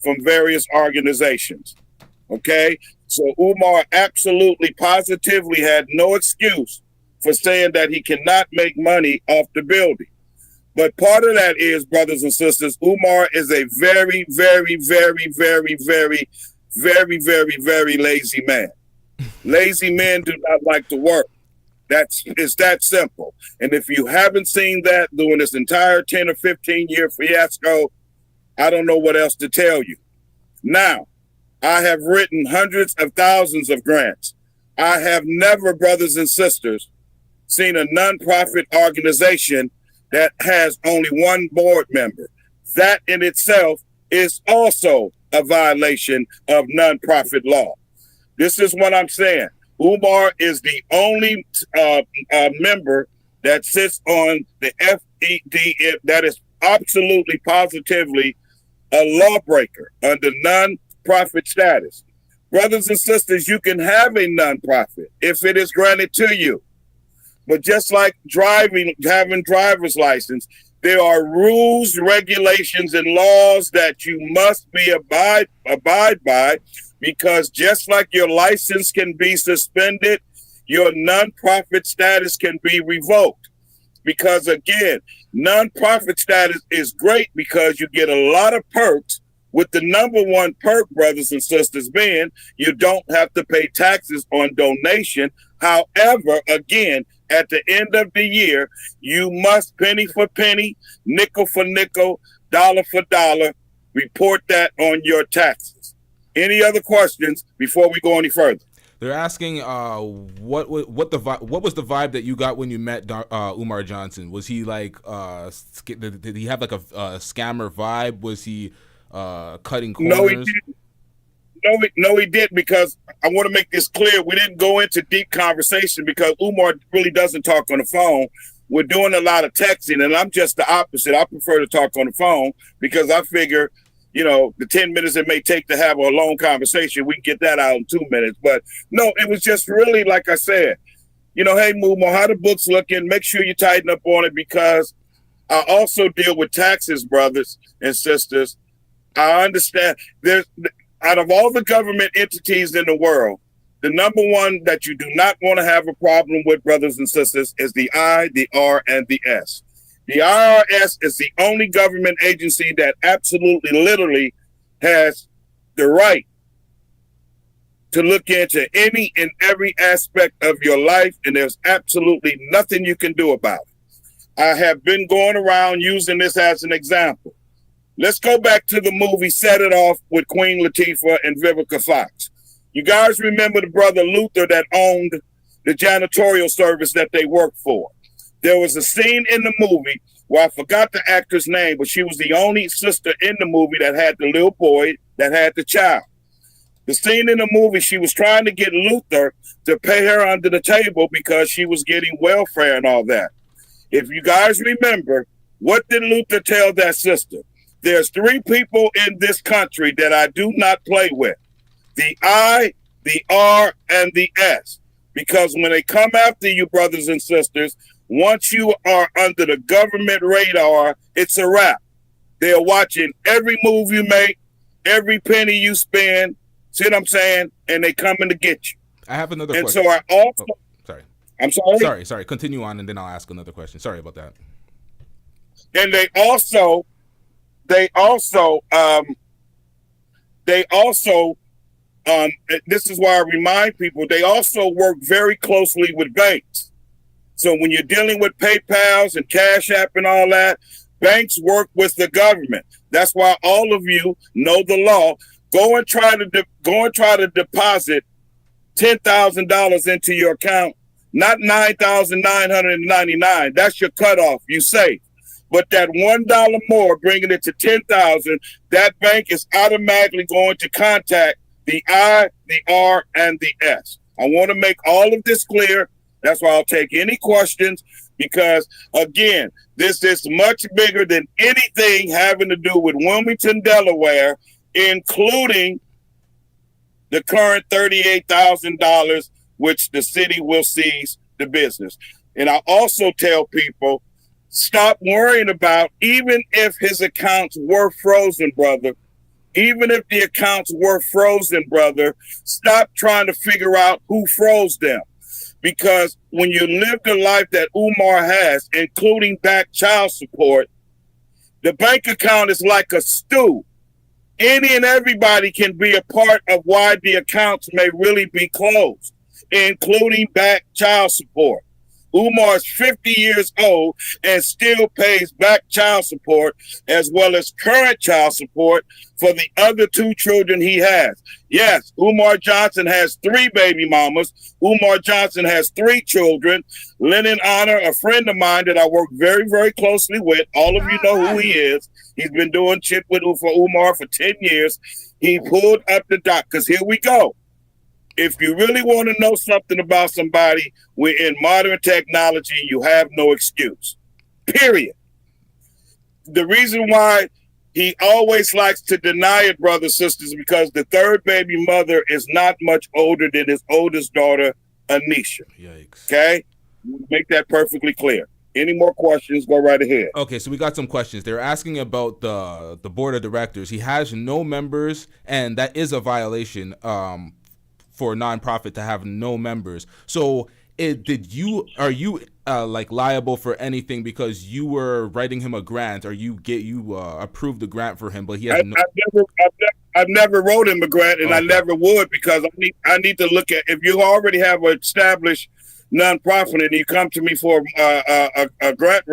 from various organizations. Okay? So Umar absolutely, positively had no excuse for saying that he cannot make money off the building. But part of that is, brothers and sisters, Umar is a very, very, very, very, very, very, very, very lazy man. Lazy men do not like to work. It's that simple. And if you haven't seen that during this entire 10 or 15 year fiasco, I don't know what else to tell you. Now, I have written hundreds of thousands of grants. I have never, brothers and sisters, seen a nonprofit organization that has only one board member. That in itself is also a violation of nonprofit law. This is what I'm saying. Umar is the only member that sits on the FED that is absolutely, positively a lawbreaker under nonprofit status. Brothers and sisters, you can have a nonprofit if it is granted to you. But just like having driver's license, there are rules, regulations, and laws that you must be abide by, because just like your license can be suspended, your nonprofit status can be revoked. Because again, nonprofit status is great because you get a lot of perks, with the number one perk, brothers and sisters, being you don't have to pay taxes on donation. However, again, at the end of the year, you must penny for penny, nickel for nickel, dollar for dollar, report that on your taxes. Any other questions before we go any further?
They're asking what was the vibe that you got when you met Umar Johnson? Was he like did he have like a scammer vibe? Was he cutting corners?
No, he didn't. No, he didn't, because I want to make this clear. We didn't go into deep conversation because Umar really doesn't talk on the phone. We're doing a lot of texting, and I'm just the opposite. I prefer to talk on the phone because I figure, the 10 minutes it may take to have a long conversation, we can get that out in 2 minutes. But no, it was just really, like I said, hey, Umar, how the books looking? Make sure you tighten up on it, because I also deal with taxes, brothers and sisters. I understand out of all the government entities in the world, the number one that you do not want to have a problem with, brothers and sisters, is the I, the R, and the S. The IRS is the only government agency that absolutely, literally has the right to look into any and every aspect of your life, and there's absolutely nothing you can do about it. I have been going around using this as an example. Let's go back to the movie Set It Off with Queen Latifah and Vivica Fox. You guys remember the brother Luther that owned the janitorial service that they worked for? There was a scene in the movie where I forgot the actor's name, but she was the only sister in the movie that had the little boy that had the child. The scene in the movie, she was trying to get Luther to pay her under the table because she was getting welfare and all that. If you guys remember, what did Luther tell that sister? There's 3 people in this country that I do not play with: the I, the R, and the S. Because when they come after you, brothers and sisters, once you are under the government radar, it's a wrap. They're watching every move you make, every penny you spend. See what I'm saying? And they coming to get you.
I have another
and
question.
So I also...
Oh, sorry.
I'm sorry?
Sorry. Continue on, and then I'll ask another question. Sorry about that.
And they also, this is why I remind people, they also work very closely with banks. So when you're dealing with PayPals and Cash App and all that, banks work with the government. That's why all of you know the law. Go and try to deposit $10,000 into your account, not $9,999. That's your cutoff. You save. But that $1 more, bringing it to $10,000, that bank is automatically going to contact the I, the R, and the S. I want to make all of this clear. That's why I'll take any questions, because, again, this is much bigger than anything having to do with Wilmington, Delaware, including the current $38,000, which the city will seize the business. And I also tell people, stop worrying about, even if his accounts were frozen, brother, even if the accounts were frozen, brother, stop trying to figure out who froze them. Because when you live the life that Umar has, including back child support, the bank account is like a stew. Any and everybody can be a part of why the accounts may really be closed, including back child support. Umar is 50 years old and still pays back child support as well as current child support for the other 2 children he has. Yes, Umar Johnson has 3 baby mamas. Umar Johnson has 3 children. Lennon Honor, a friend of mine that I work very, very closely with. All of you know who he is. He's been doing shit for Umar for 10 years. He pulled up the doc, because here we go. If you really want to know something about somebody, we're in modern technology. You have no excuse, period. The reason why he always likes to deny it, brothers, sisters, because the 3rd baby mother is not much older than his oldest daughter, Anisha.
Yikes.
Okay? Make that perfectly clear. Any more questions, go right ahead.
Okay, so we got some questions. They're asking about the board of directors. He has no members, and that is a violation for a nonprofit to have no members. So are you like liable for anything because you were writing him a grant, or you approved the grant for him, but he has
I've never wrote him a grant, and
okay.
I never would, because I need to look at, if you already have an established nonprofit and you come to me for a grant,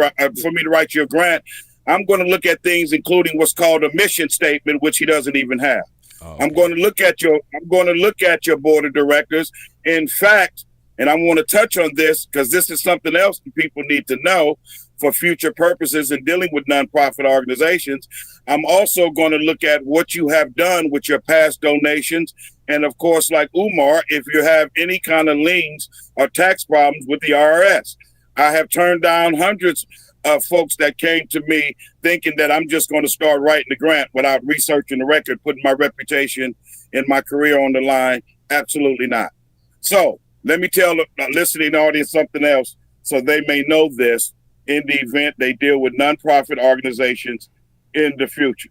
for me to write you a grant, I'm going to look at things including what's called a mission statement, which he doesn't even have. Okay. I'm going to look at your board of directors. In fact, and I want to touch on this because this is something else that people need to know for future purposes in dealing with nonprofit organizations. I'm also going to look at what you have done with your past donations. And of course, like Umar, if you have any kind of liens or tax problems with the IRS. I have turned down hundreds of folks that came to me thinking that I'm just going to start writing the grant without researching the record, putting my reputation and my career on the line. Absolutely not. So let me tell the listening audience something else so they may know this in the event they deal with nonprofit organizations in the future.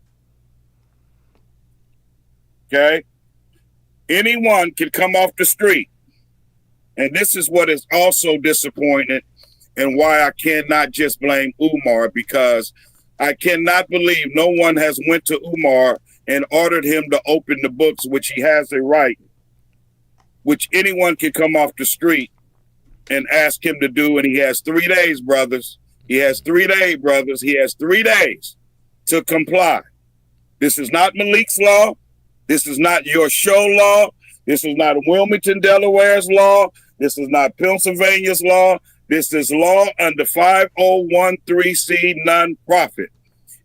Okay? Anyone can come off the street. And this is what is also disappointing and why I cannot just blame Umar, because I cannot believe no one has went to Umar and ordered him to open the books, which he has a right, which anyone can come off the street and ask him to do. And he has 3 days, brothers. He has 3 days, brothers. He has 3 days to comply. This is not Malik's law. This is not your show law. This is not Wilmington, Delaware's law. This is not Pennsylvania's law. This is law under 5013C nonprofit.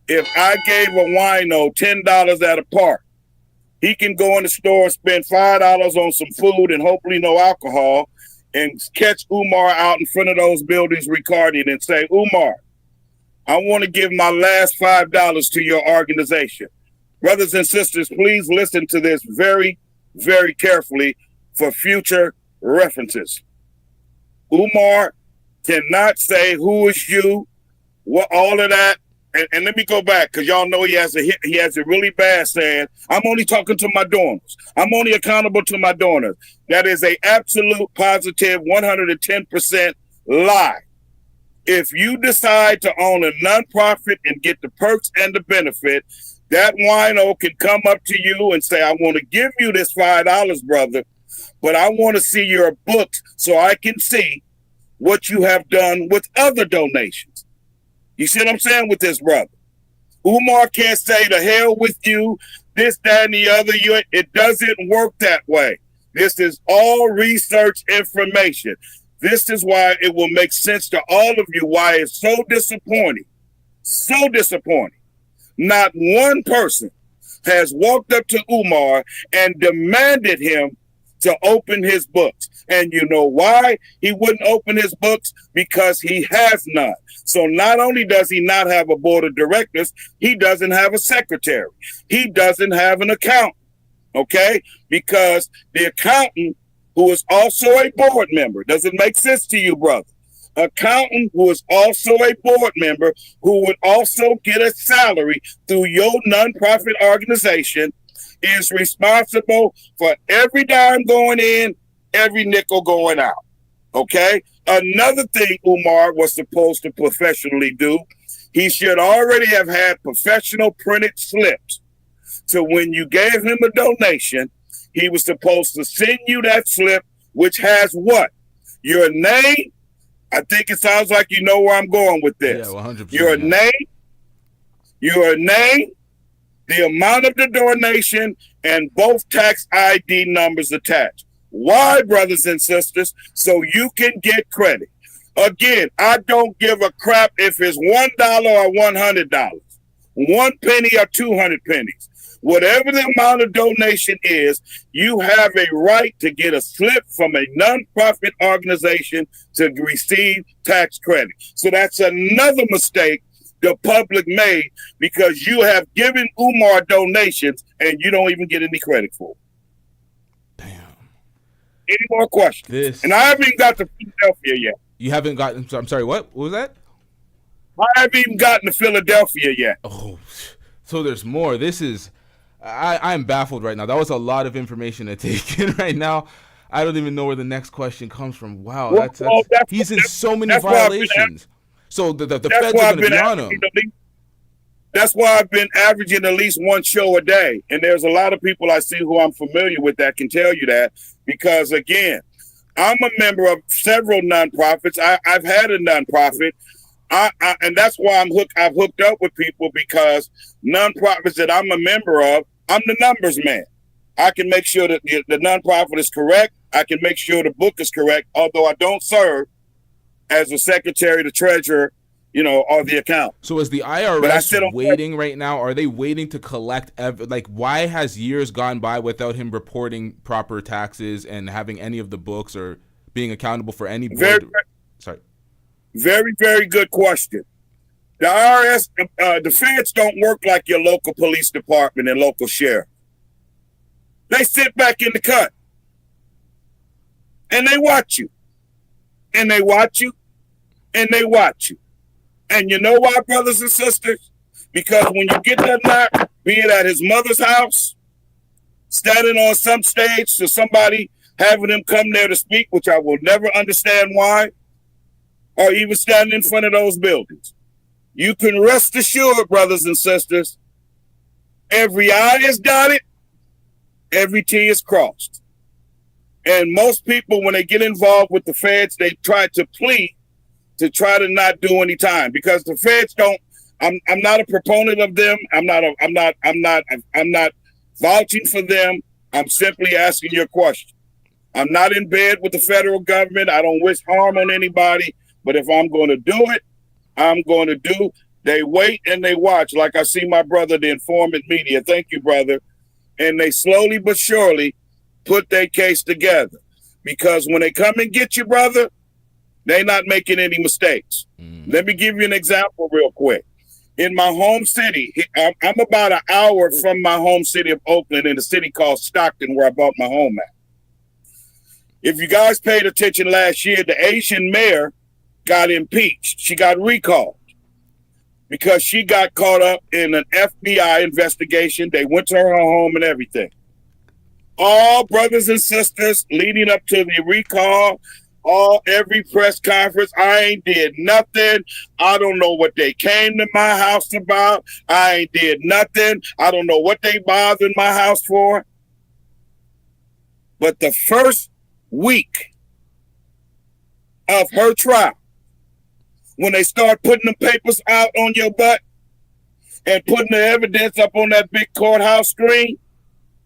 If I gave a wino $10 at a park, he can go in the store and spend $5 on some food and hopefully no alcohol and catch Umar out in front of those buildings recording and say, Umar, I want to give my last $5 to your organization. Brothers and sisters, please listen to this very, very carefully for future references. Umar cannot say who is you, what all of that. And let me go back, because y'all know he has a really bad saying, I'm only talking to my donors. I'm only accountable to my donors. That is a absolute positive 110% lie. If you decide to own a nonprofit and get the perks and the benefit, that wino can come up to you and say, I want to give you this $5, brother, but I want to see your books so I can see what you have done with other donations. You see what I'm saying with this, brother? Umar can't say to hell with you, this, that, and the other. It doesn't work that way. This is all research information. This is why it will make sense to all of you why it's so disappointing. So disappointing. Not one person has walked up to Umar and demanded him to open his books. And you know why he wouldn't open his books? Because he has none. So not only does he not have a board of directors, he doesn't have a secretary. He doesn't have an accountant. okay? Because the accountant, who is also a board member, does it make sense to you, brother? Accountant who is also a board member, who would also get a salary through your nonprofit organization, is responsible for every dime going in, every nickel going out, okay? Another thing Umar was supposed to professionally do, he should already have had professional printed slips. So when you gave him a donation, he was supposed to send you that slip, which has what? Your name. I think it sounds like you know where I'm going with this.
Yeah, 100%.
Your name, the amount of the donation, and both tax ID numbers attached. Why, brothers and sisters? So you can get credit. Again, I don't give a crap if it's $1 or $100, 1 penny or 200 pennies. Whatever the amount of donation is, you have a right to get a slip from a nonprofit organization to receive tax credit. So that's another mistake the public made, because you have given Umar donations and you don't even get any credit for it.
Damn.
Any more questions? And I haven't even got to Philadelphia yet.
You haven't gotten, I'm sorry, what was that?
I haven't even gotten to Philadelphia yet.
Oh, so there's more. This is, I'm baffled right now. That was a lot of information to take in right now. I don't even know where the next question comes from. Wow, he's in so many violations. So the feds are going to be on him.
That's why I've been averaging at least one show a day. And there's a lot of people I see who I'm familiar with that can tell you that. Because, again, I'm a member of several nonprofits. I've had a nonprofit. And that's why I've hooked up with people, because nonprofits that I'm a member of, I'm the numbers man. I can make sure that the nonprofit is correct. I can make sure the book is correct, although I don't serve as the secretary, the treasurer, or the account.
So is the IRS waiting right now? Are they waiting to collect? Why has years gone by without him reporting proper taxes and having any of the books or being accountable for any board?
Very, very good question. The IRS, the feds don't work like your local police department and local sheriff. They sit back in the cut and they watch you. And they watch you. And they watch you. And you know why, brothers and sisters? Because when you get that knock, be it at his mother's house, standing on some stage to somebody having him come there to speak, which I will never understand why, or even standing in front of those buildings, you can rest assured, brothers and sisters, every I is dotted, every T is crossed. And most people, when they get involved with the feds, they try to plead to try to not do any time, because the feds don't. I'm not a proponent of them. I'm not vouching for them. I'm simply asking you a question. I'm not in bed with the federal government. I don't wish harm on anybody. But if I'm going to do it, I'm going to do. They wait and they watch. Like I see my brother, the informant media. Thank you, brother. And they slowly but surely put their case together. Because when they come and get you, brother, they're not making any mistakes. Let me give you an example real quick. In my home city, I'm about an hour from my home city of Oakland in a city called Stockton, where I bought my home at. If you guys paid attention last year, the Asian mayor got impeached. She got recalled because she got caught up in an FBI investigation. They went to her home and everything. All brothers and sisters leading up to the recall, every press conference, I ain't did nothing. I don't know what they came to my house about. I ain't did nothing. I don't know what they bothered my house for. But the first week of her trial, when they start putting the papers out on your butt and putting the evidence up on that big courthouse screen,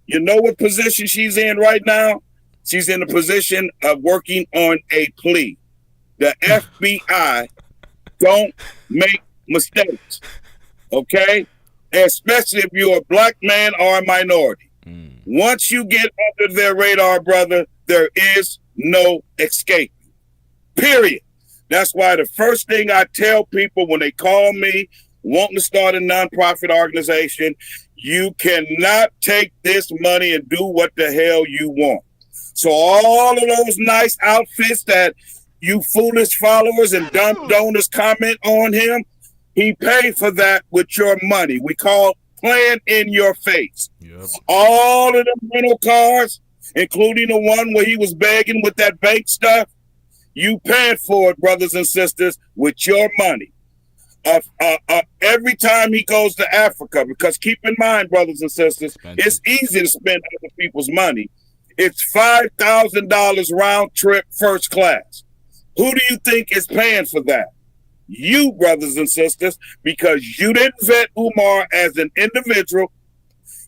you know what position she's in right now? She's in a position of working on a plea. The FBI don't make mistakes, okay? Especially if you're a black man or a minority. Once you get under their radar, brother, there is no escape, period. That's why the first thing I tell people when they call me wanting to start a nonprofit organization, You cannot take this money and do what the hell you want. So all of those nice outfits that you foolish followers and dumb donors comment on him, he paid for that with your money. We call playing in your face.
Yep.
All of the rental cars, including the one where he was begging with that bank stuff, you paid for it, brothers and sisters, with your money. Every time he goes to Africa, because keep in mind, brothers and sisters, it's easy to spend other people's money. It's $5,000 round trip first class. Who do you think is paying for that? You, brothers and sisters, because you didn't vet Umar as an individual.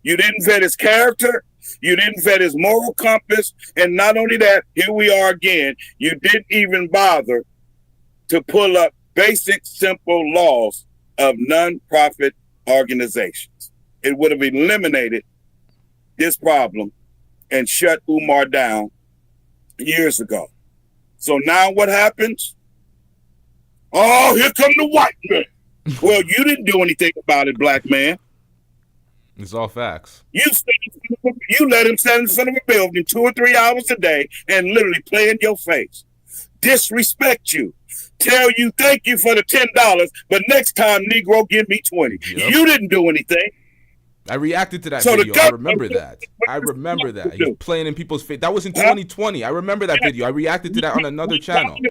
You didn't vet his character. You didn't vet his moral compass. And not only that, here we are again. You didn't even bother to pull up basic, simple laws of non-profit organizations. It would have eliminated this problem and shut Umar down years ago. So now what happens? Oh, here come the white man. Well, you didn't do anything about it, black man.
It's all facts.
You let him stand in front of a building 2 or 3 hours a day and literally play in your face. Disrespect you. Tell you thank you for the $10, but next time, Negro, give me 20. Yep. You didn't do anything.
I reacted to that video. I remember that. He was playing in people's face. That was in 2020. I remember that video. I reacted to that on another channel.
In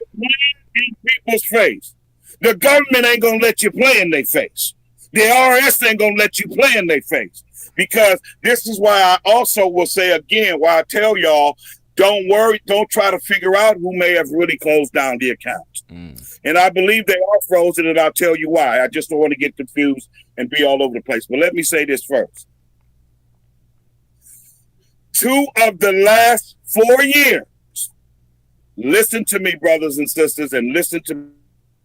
people's face. The government ain't gonna let you play in their face. The IRS ain't gonna let you play in their face. Because this is why I also will say again, why I tell y'all, don't worry, don't try to figure out who may have really closed down the accounts. And I believe they are frozen, and I'll tell you why. I just don't want to get confused and be all over the place. But let me say this first. 2 of the last 4 years, listen to me, brothers and sisters, and listen to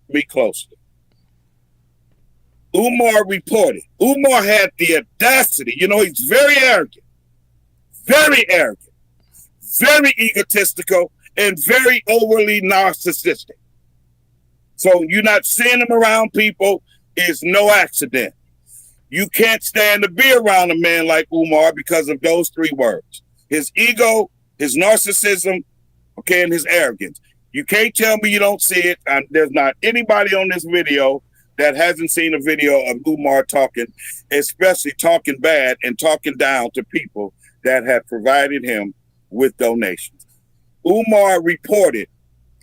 me closely. Umar reported. Umar had the audacity. You know, he's very arrogant, very egotistical, and very overly narcissistic. So you're not seeing him around people is no accident. You can't stand to be around a man like Umar because of those 3 words. His ego, his narcissism, okay, and his arrogance. You can't tell me you don't see it. There's not anybody on this video that hasn't seen a video of Umar talking, especially talking bad and talking down to people that have provided him with donations. Umar reported,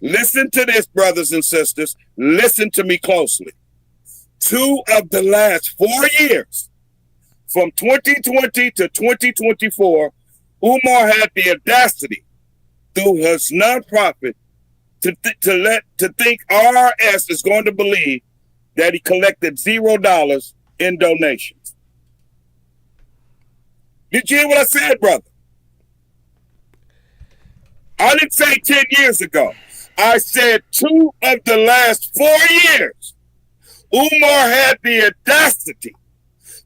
listen to this, brothers and sisters, listen to me closely. 2 of the last 4 years, from 2020 to 2024, Umar had the audacity through his nonprofit to think RRS is going to believe that he collected $0 in donations. Did you hear what I said, brother? I didn't say 10 years ago. I said 2 of the last 4 years, Umar had the audacity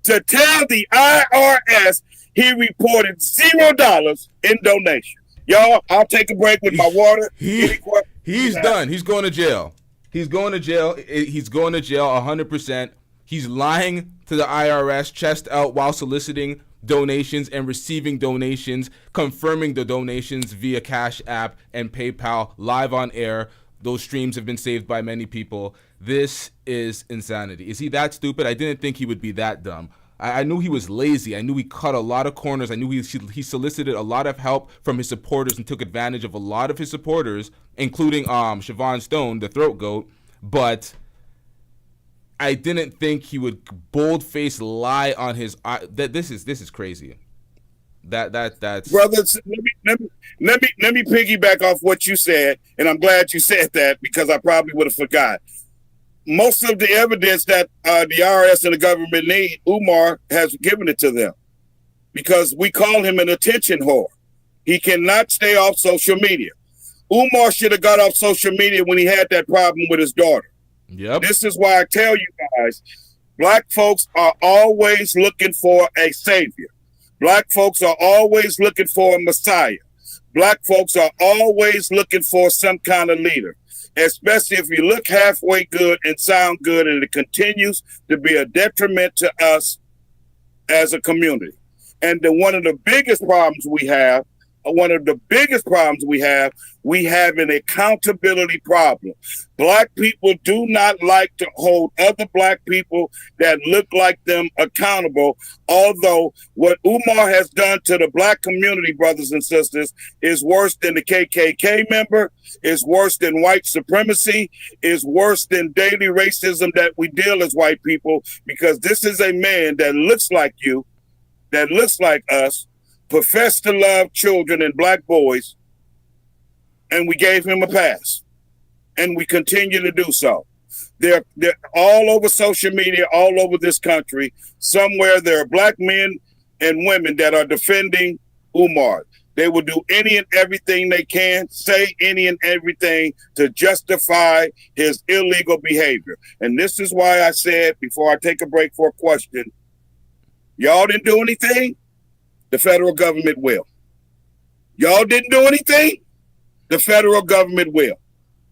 to tell the IRS he reported $0 in donations. Y'all, I'll take a break with my water.
He's done. He's going to jail. He's going to jail. He's going to jail 100%. He's lying to the IRS, chest out, while soliciting donations and receiving donations, confirming the donations via Cash App and PayPal live on air. Those streams have been saved by many people. This is insanity. Is he that stupid? I didn't think he would be that dumb. I knew he was lazy. I knew he cut a lot of corners. I knew he solicited a lot of help from his supporters and took advantage of a lot of his supporters, including Siobhan Stone, the throat goat. But I didn't think he would bold-faced lie on his. This is crazy. That's
brothers. Let me piggyback off what you said, and I'm glad you said that because I probably would have forgot. Most of the evidence that the IRS and the government need, Umar has given it to them because we call him an attention whore. He cannot stay off social media. Umar should have got off social media when he had that problem with his daughter.
Yep.
This is why I tell you guys, black folks are always looking for a savior. Black folks are always looking for a messiah. Black folks are always looking for some kind of leader. Especially if you look halfway good and sound good and it continues to be a detriment to us, as a community. And one of the biggest problems we have, we have an accountability problem. Black people do not like to hold other black people that look like them accountable. Although what Umar has done to the black community, brothers and sisters, is worse than the KKK member, is worse than white supremacy, is worse than daily racism that we deal as white people, because this is a man that looks like you, that looks like us, professed to love children and black boys, and we gave him a pass, and we continue to do so. They're all over social media, all over this country. Somewhere there are black men and women that are defending Umar. They will do any and everything they can, say any and everything to justify his illegal behavior. And this is why I said, before I take a break for a question, y'all didn't do anything, the federal government will. Y'all didn't do anything, the federal government will.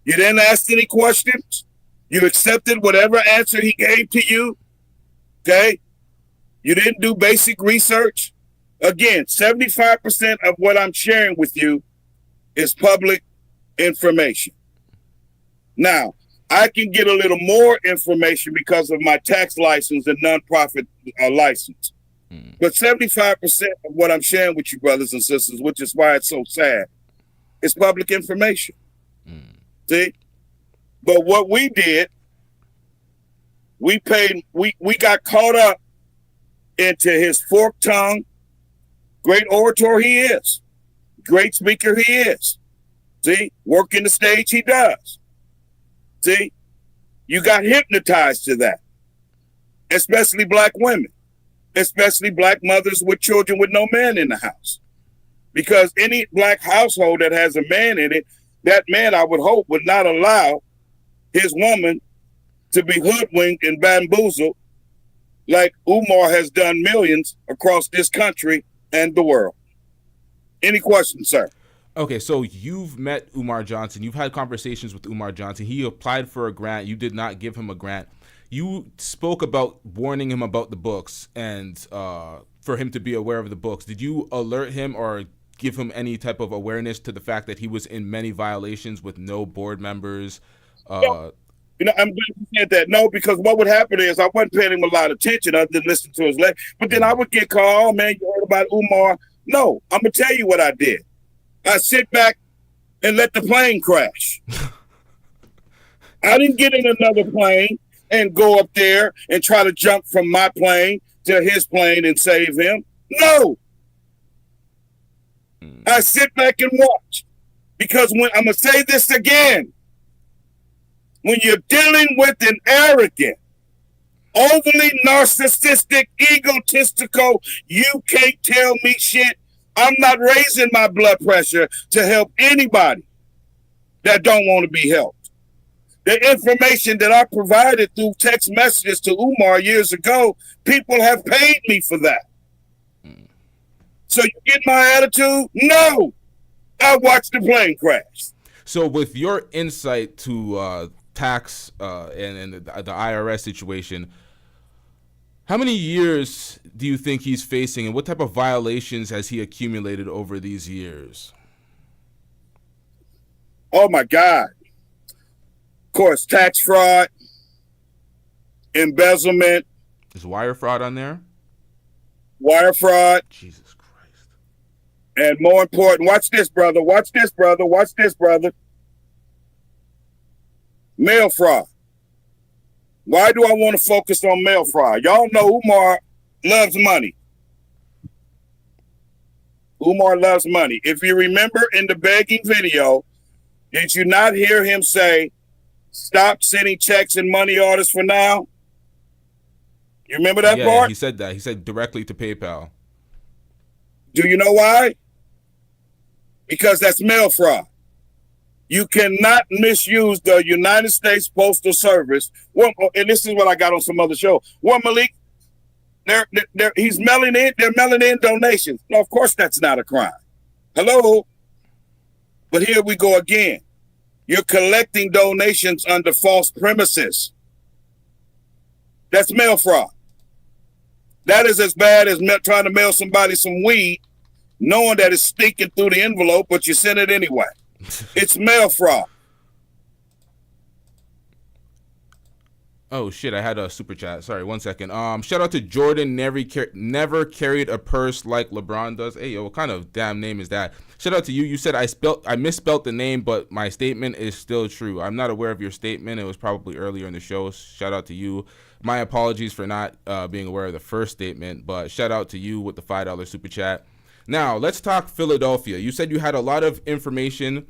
You didn't ask any questions. You accepted whatever answer he gave to you, okay? You didn't do basic research. Again, 75% of what I'm sharing with you is public information. Now, I can get a little more information because of my tax license and nonprofit license. But 75% of what I'm sharing with you, brothers and sisters, which is why it's so sad, is public information. See? But what we did, we got caught up into his forked tongue. Great orator he is. Great speaker he is. See? Working the stage he does. See? You got hypnotized to that. Especially black women. Especially black mothers with children with no man in the house. Because any black household that has a man in it, that man, I would hope, would not allow his woman to be hoodwinked and bamboozled like Umar has done millions across this country and the world. Any questions, sir?
Okay, so you've met Umar Johnson. You've had conversations with Umar Johnson. He applied for a grant. You did not give him a grant. You spoke about warning him about the books and for him to be aware of the books. Did you alert him or give him any type of awareness to the fact that he was in many violations with no board members?
No. You know, I'm glad you said that. No, because what would happen is I wasn't paying him a lot of attention other than listening to his lecture. But then I would get called, oh, man, you heard about Umar? No, I'm going to tell you what I did. I sit back and let the plane crash. I didn't get in another plane and go up there and try to jump from my plane to his plane and save him. No. I sit back and watch. Because when I'm going to say this again, when you're dealing with an arrogant, overly narcissistic, egotistical, you can't tell me shit. I'm not raising my blood pressure to help anybody that don't want to be helped. The information that I provided through text messages to Umar years ago, people have paid me for that. So you get my attitude? No. I watched the plane crash.
So with your insight to tax and the IRS situation, how many years do you think he's facing, and what type of violations has he accumulated over these years?
Oh my God. Of course, tax fraud, embezzlement.
Is wire fraud on there?
Wire fraud.
Jesus Christ.
And more important, watch this, brother. Watch this, brother. Watch this, brother. Mail fraud. Why do I want to focus on mail fraud? Y'all know Umar loves money. Umar loves money. If you remember in the begging video, did you not hear him say, stop sending checks and money orders for now? You remember that part?
Yeah, he said that. He said directly to PayPal.
Do you know why? Because that's mail fraud. You cannot misuse the United States Postal Service. Well, and this is what I got on some other show. Well, Malik, he's mailing in. They're mailing in donations. No, of course that's not a crime. Hello, but here we go again. You're collecting donations under false premises. That's mail fraud. That is as bad as trying to mail somebody some weed, knowing that it's stinking through the envelope, but you send it anyway. It's mail fraud.
Oh shit! I had a super chat. Sorry, 1 second. Shout out to Jordan. Never carried a purse like LeBron does. Hey yo, what kind of damn name is that? Shout out to you. You said I misspelled the name, but my statement is still true. I'm not aware of your statement. It was probably earlier in the show. Shout out to you. My apologies for not being aware of the first statement, but shout out to you with the $5 super chat. Now let's talk Philadelphia. You said you had a lot of information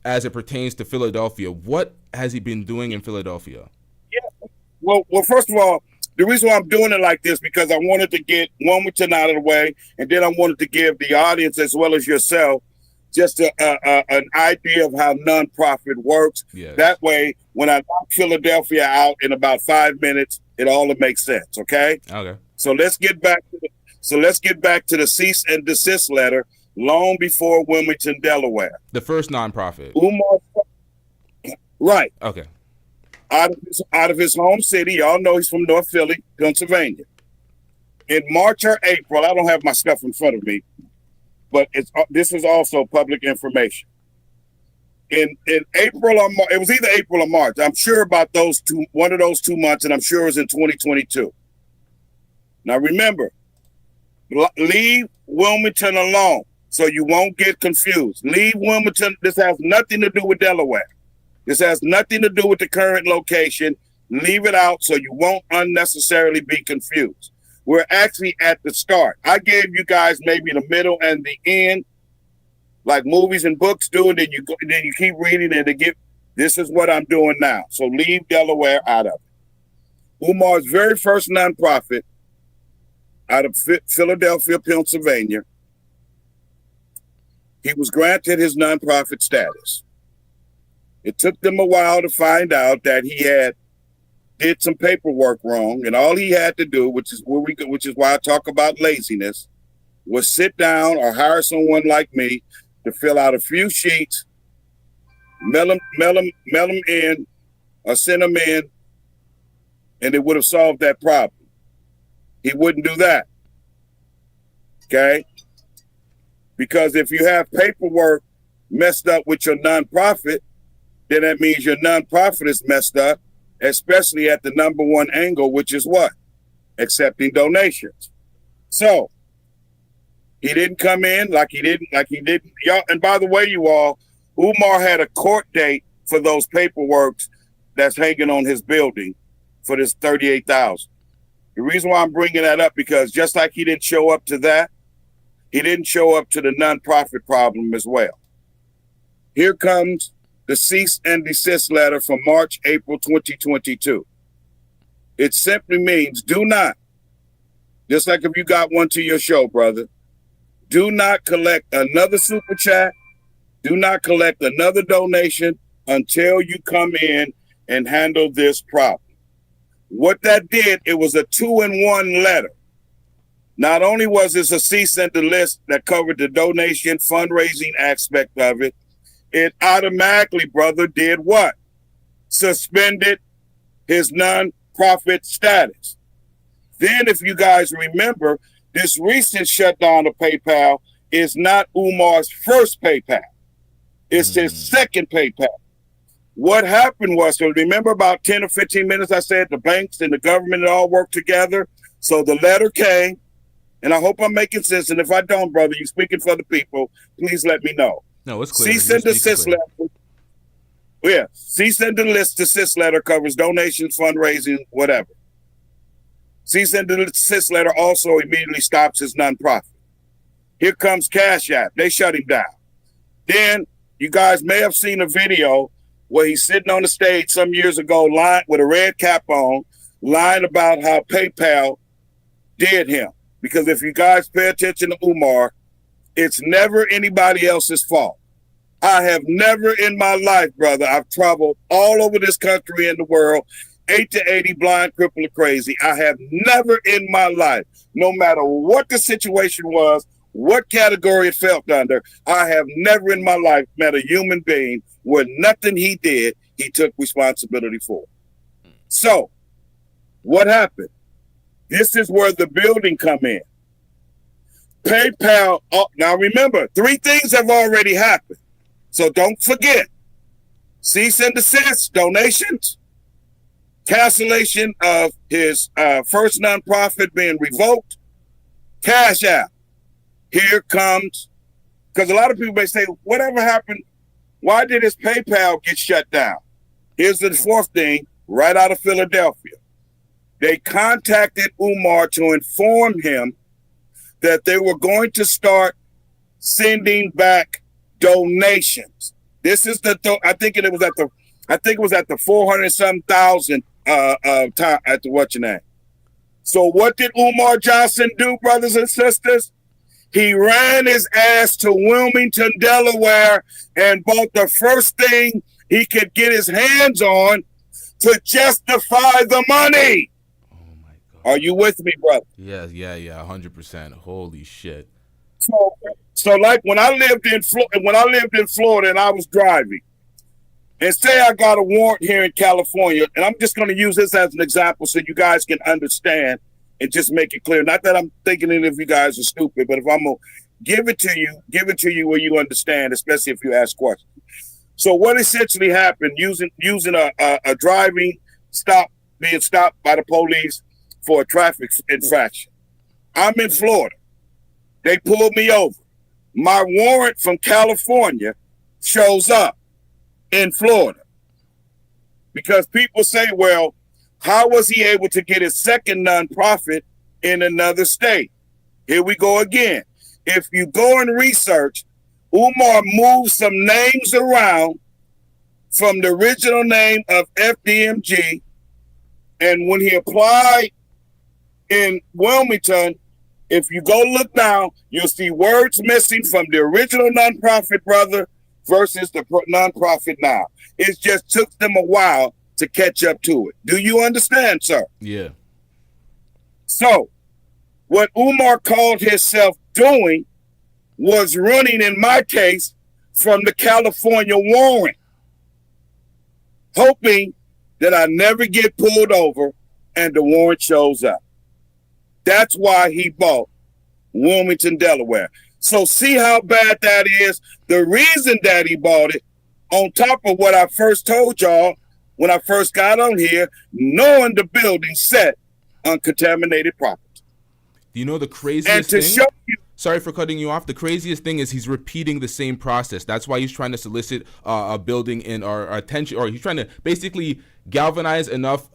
as it pertains to Philadelphia. What has he been doing in Philadelphia?
Well, first of all, the reason why I'm doing it like this because I wanted to get Wilmington out of the way, and then I wanted to give the audience as well as yourself just an idea of how nonprofit works. Yes. That way, when I knock Philadelphia out in about 5 minutes, it all makes sense. Okay.
Okay.
So let's get back to the cease and desist letter long before Wilmington, Delaware.
The first nonprofit.
Umar. Right.
Okay.
Out of his home city, y'all know he's from North Philly, Pennsylvania. In March or April, I don't have my stuff in front of me, but this is also public information. In April or March, it was either April or March. I'm sure about one of those 2 months, and I'm sure it was in 2022. Now remember, leave Wilmington alone so you won't get confused. Leave Wilmington. This has nothing to do with Delaware. This has nothing to do with the current location. Leave it out so you won't unnecessarily be confused. We're actually at the start. I gave you guys maybe the middle and the end, like movies and books do, and then you keep reading and this is what I'm doing now. So leave Delaware out of it. Umar's very first nonprofit out of Philadelphia, Pennsylvania, he was granted his nonprofit status. It took them a while to find out that he did some paperwork wrong, and all he had to do, which is why I talk about laziness, was sit down or hire someone like me to fill out a few sheets, mail them in, or send them in, and it would have solved that problem. He wouldn't do that. Okay? Because if you have paperwork messed up with your nonprofit, then that means your nonprofit is messed up, especially at the number one angle, which is what? Accepting donations. So he didn't come in like he didn't. Y'all, and by the way, you all, Umar had a court date for those paperwork that's hanging on his building for this $38,000. The reason why I'm bringing that up, because just like he didn't show up to that, he didn't show up to the nonprofit problem as well. Here comes the cease and desist letter from March, April 2022. It simply means do not, just like if you got one to your show, brother, do not collect another super chat, do not collect another donation until you come in and handle this problem. What that did, it was a 2-in-1 letter. Not only was this a cease and desist that covered the donation fundraising aspect of it, it automatically, brother, did what? Suspended his non-profit status. Then, if you guys remember, this recent shutdown of PayPal is not Umar's first PayPal. It's his second PayPal. What happened was, so remember about 10 or 15 minutes I said the banks and the government all work together? So the letter came, and I hope I'm making sense. And if I don't, brother, you're speaking for the people, please let me know.
No, it's clear.
Cease and desist letter. Yeah, cease and desist letter covers donations, fundraising, whatever. Cease and desist letter also immediately stops his nonprofit. Here comes Cash App. They shut him down. Then you guys may have seen a video where he's sitting on the stage some years ago, lying with a red cap on, lying about how PayPal did him. Because if you guys pay attention to Umar, it's never anybody else's fault. I have never in my life, brother, I've traveled all over this country and the world, 8 to 80, blind, crippled, or crazy. I have never in my life, no matter what the situation was, what category it felt under, I have never in my life met a human being where nothing he did, he took responsibility for. So, what happened? This is where the building come in. PayPal, now remember, 3 things have already happened. So don't forget. Cease and desist donations, cancellation of his first nonprofit being revoked, Cash App. Here comes, because a lot of people may say, whatever happened, why did his PayPal get shut down? Here's the 4th thing, right out of Philadelphia. They contacted Umar to inform him that they were going to start sending back donations. This is I think it was at the 400-some-thousand time at the what's your name. So what did Umar Johnson do, brothers and sisters? He ran his ass to Wilmington, Delaware, and bought the first thing he could get his hands on to justify the money.
Oh my God.
Are you with me, brother?
Yeah, 100%. Holy shit.
So like when I lived in Florida and I was driving, and say I got a warrant here in California, and I'm just going to use this as an example so you guys can understand and just make it clear. Not that I'm thinking any of you guys are stupid, but if I'm going to give it to you where you understand, especially if you ask questions. So what essentially happened, using a driving stop, being stopped by the police for a traffic infraction. I'm in Florida. They pulled me over. My warrant from California shows up in Florida. Because people say, well, how was he able to get his second nonprofit in another state? Here we go again. If you go and research, Umar moved some names around from the original name of FDMG, and when he applied in Wilmington, if you go look now, you'll see words missing from the original nonprofit, brother, versus the nonprofit now. It just took them a while to catch up to it. Do you understand, sir?
Yeah.
So, what Umar called himself doing was running, in my case, from the California warrant, hoping that I never get pulled over and the warrant shows up. That's why he bought Wilmington, Delaware. So see how bad that is? The reason that he bought it, on top of what I first told y'all when I first got on here, knowing the building set on contaminated property.
Do you know the craziest thing? Sorry for cutting you off. The craziest thing is he's repeating the same process. That's why he's trying to solicit a building in our attention, or he's trying to basically galvanize enough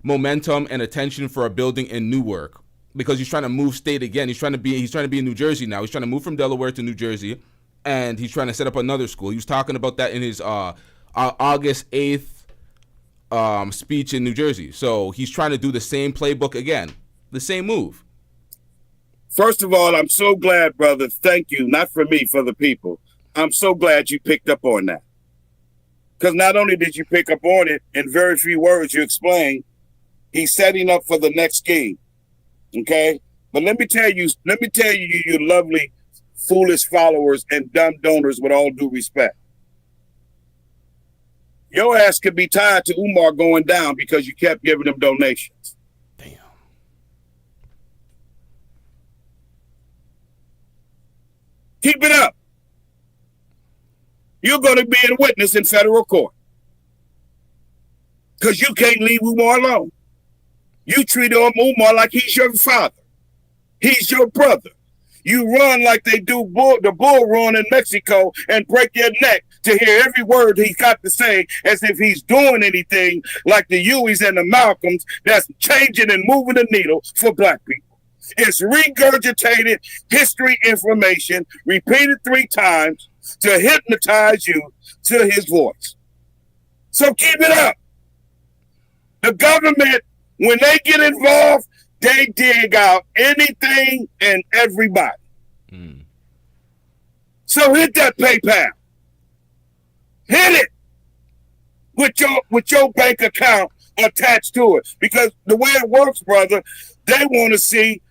momentum and attention for a building in Newark, because he's trying to move state again. He's trying to be in New Jersey now. He's trying to move from Delaware to New Jersey, and he's trying to set up another school. He was talking about that in his August 8th speech in New Jersey. So he's trying to do the same playbook again, the same move.
First of all, I'm so glad, brother. Thank you. Not for me, for the people. I'm so glad you picked up on that. Because not only did you pick up on it, in very few words you explained, he's setting up for the next game. Okay? But let me tell you, you lovely, foolish followers and dumb donors, with all due respect. Your ass could be tied to Umar going down because you kept giving him donations.
Damn.
Keep it up. You're going to be a witness in federal court. Because you can't leave Umar alone. You treat Umar like he's your father. He's your brother. You run like they do the bull run in Mexico and break your neck to hear every word he's got to say, as if he's doing anything like the Hueys and the Malcolms that's changing and moving the needle for black people. It's regurgitated history information repeated 3 times to hypnotize you to his voice. So keep it up. The government, when they get involved, they dig out anything and everybody. So hit that PayPal. Hit it with your bank account attached to it. Because the way it works, brother, they want to see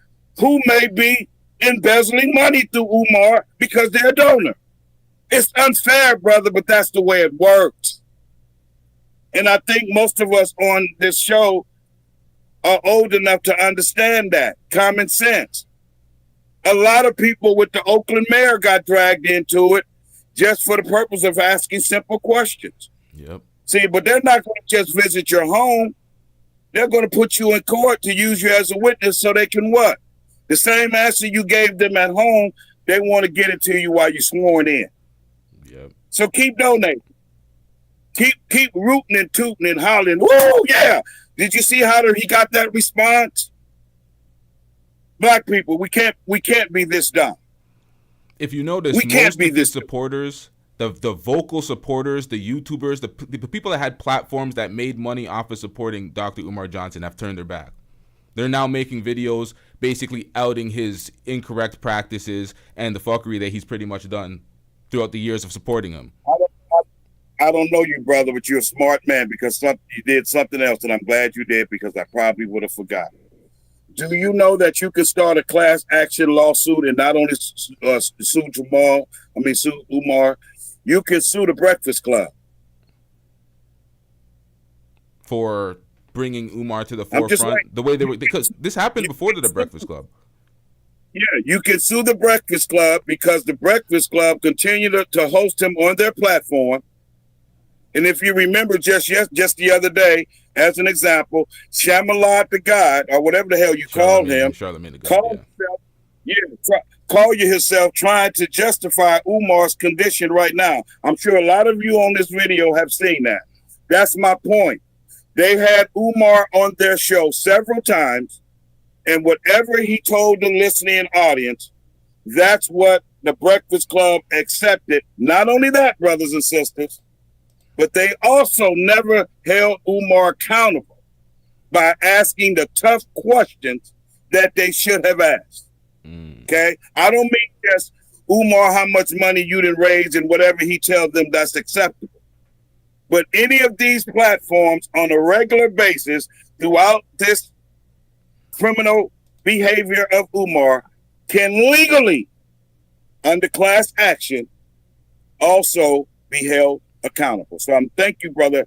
who may be embezzling money through Umar because they're a donor. It's unfair, brother, but that's the way it works. And I think most of us on this show are old enough to understand that. Common sense. A lot of people with the Oakland mayor got dragged into it just for the purpose of asking simple questions.
Yep.
See, but they're not going to just visit your home. They're going to put you in court to use you as a witness so they can what? The same answer you gave them at home, they want to get it to you while you're sworn in.
Yep.
So keep donating. Keep rooting and tooting and hollering. Woo, yeah. Did you see how he got that response? Black people, we can't be this dumb.
If you notice, most of the supporters, the vocal supporters, the YouTubers, the people that had platforms that made money off of supporting Dr. Umar Johnson have turned their back. They're now making videos basically outing his incorrect practices and the fuckery that he's pretty much done throughout the years of supporting him.
I don't know you, brother, but you're a smart man because you did something else, and I'm glad you did because I probably would have forgotten. Do you know that you can start a class action lawsuit and not only sue Umar, you can sue the Breakfast Club
for bringing Umar to the forefront the way they were, because this happened before to the Breakfast Club.
Yeah, you can sue the Breakfast Club because the Breakfast Club continued to host him on their platform. And if you remember just the other day, as an example, Shamalad the God, or whatever the hell you called him, call yourself trying to justify Umar's condition right now. I'm sure a lot of you on this video have seen that. That's my point. They had Umar on their show several times, and whatever he told the listening audience, that's what the Breakfast Club accepted. Not only that, brothers and sisters, but they also never held Umar accountable by asking the tough questions that they should have asked. Okay? I don't mean just Umar, how much money you didn't raise and whatever he tells them that's acceptable. But any of these platforms on a regular basis throughout this criminal behavior of Umar can legally, under class action, also be held accountable. So thank you, brother,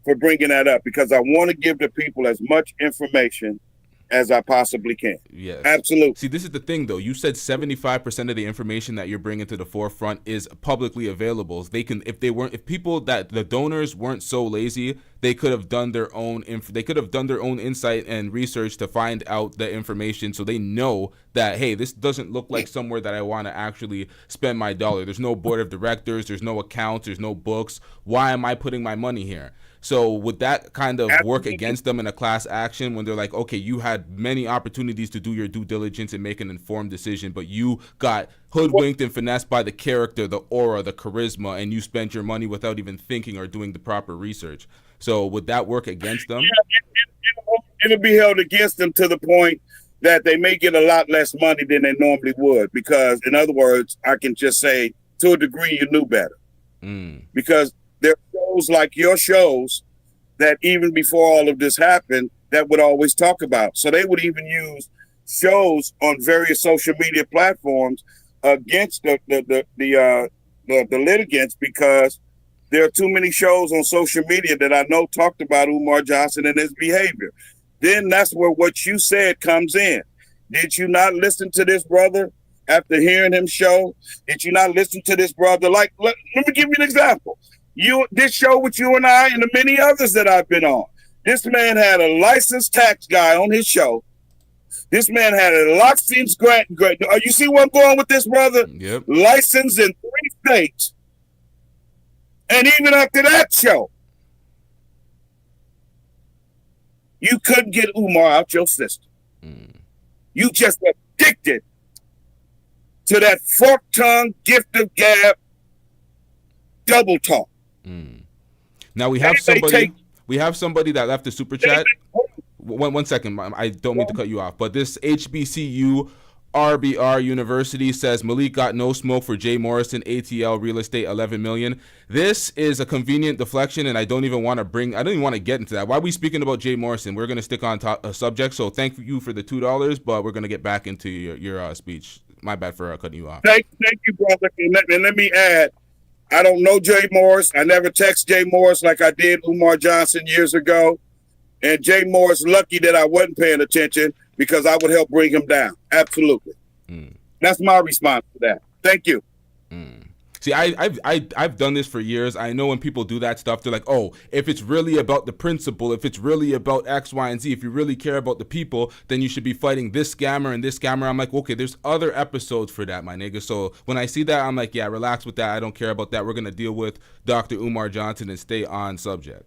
for bringing that up because I want to give the people as much information as I possibly can.
Yes.
Absolutely.
See, this is the thing, though. You said 75% of the information that you're bringing to the forefront is publicly available. They can, if the donors weren't so lazy, they could have done their own insight and research to find out the information so they know that, hey, this doesn't look like somewhere that I want to actually spend my dollar. There's no board of directors, there's no accounts, there's no books. Why am I putting my money here? So would that kind of work against them in a class action when they're like, okay, you had many opportunities to do your due diligence and make an informed decision, but you got hoodwinked and finessed by the character, the aura, the charisma, and you spent your money without even thinking or doing the proper research. So would that work against them?
Yeah, it'll be held against them to the point that they may get a lot less money than they normally would because, in other words, I can just say, to a degree, you knew better. Because there are shows like your shows that even before all of this happened that would always talk about. So they would even use shows on various social media platforms against the litigants because there are too many shows on social media that I know talked about Umar Johnson and his behavior. Then that's where what you said comes in. Did you not listen to this brother after hearing him show? Did you not listen to this brother? Like, let me give you an example. This show with you and I and the many others that I've been on. This man had a licensed tax guy on his show. This man had a licensed grant. You see where I'm going with this, brother?
Yep.
Licensed in 3 states. And even after that show, you couldn't get Umar out your system. You just addicted to that forked tongue, gift of gab, double talk.
Now we have somebody that left the super chat. One second, I don't mean to cut you off, but this HBCU RBR University says Malik got no smoke for Jay Morrison, ATL real estate 11 million. This is a convenient deflection, and I don't even want to get into that. Why are we speaking about Jay Morrison? We're going to stick on a subject. So thank you for the $2, but we're going to get back into your speech. My bad for cutting you off.
Thank you, brother. And let me add, I don't know Jay Morris. I never text Jay Morris like I did Umar Johnson years ago. And Jay Moore's lucky that I wasn't paying attention because I would help bring him down. Absolutely. That's my response to that. Thank you.
See, I've done this for years. I know when people do that stuff, they're like, oh, if it's really about the principle, if it's really about X, Y, and Z, if you really care about the people, then you should be fighting this scammer and this scammer. I'm like, okay, there's other episodes for that, my nigga. So when I see that, I'm like, yeah, relax with that. I don't care about that. We're going to deal with Dr. Umar Johnson and stay on subject.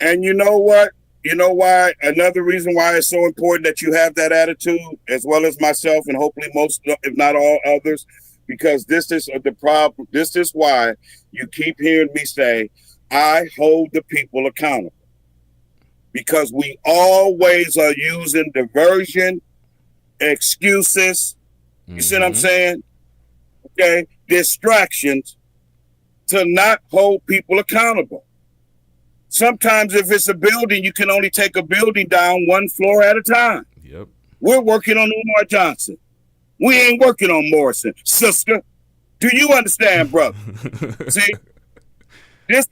And you know what? You know why? Another reason why it's so important that you have that attitude, as well as myself and hopefully most, if not all others, because this is the problem. This is why you keep hearing me say, I hold the people accountable. Because we always are using diversion, excuses, you see what I'm saying? Okay, distractions to not hold people accountable. Sometimes if it's a building, you can only take a building down one floor at a time.
Yep.
We're working on Umar Johnson. We ain't working on Morrison, sister. Do you understand, brother? See, this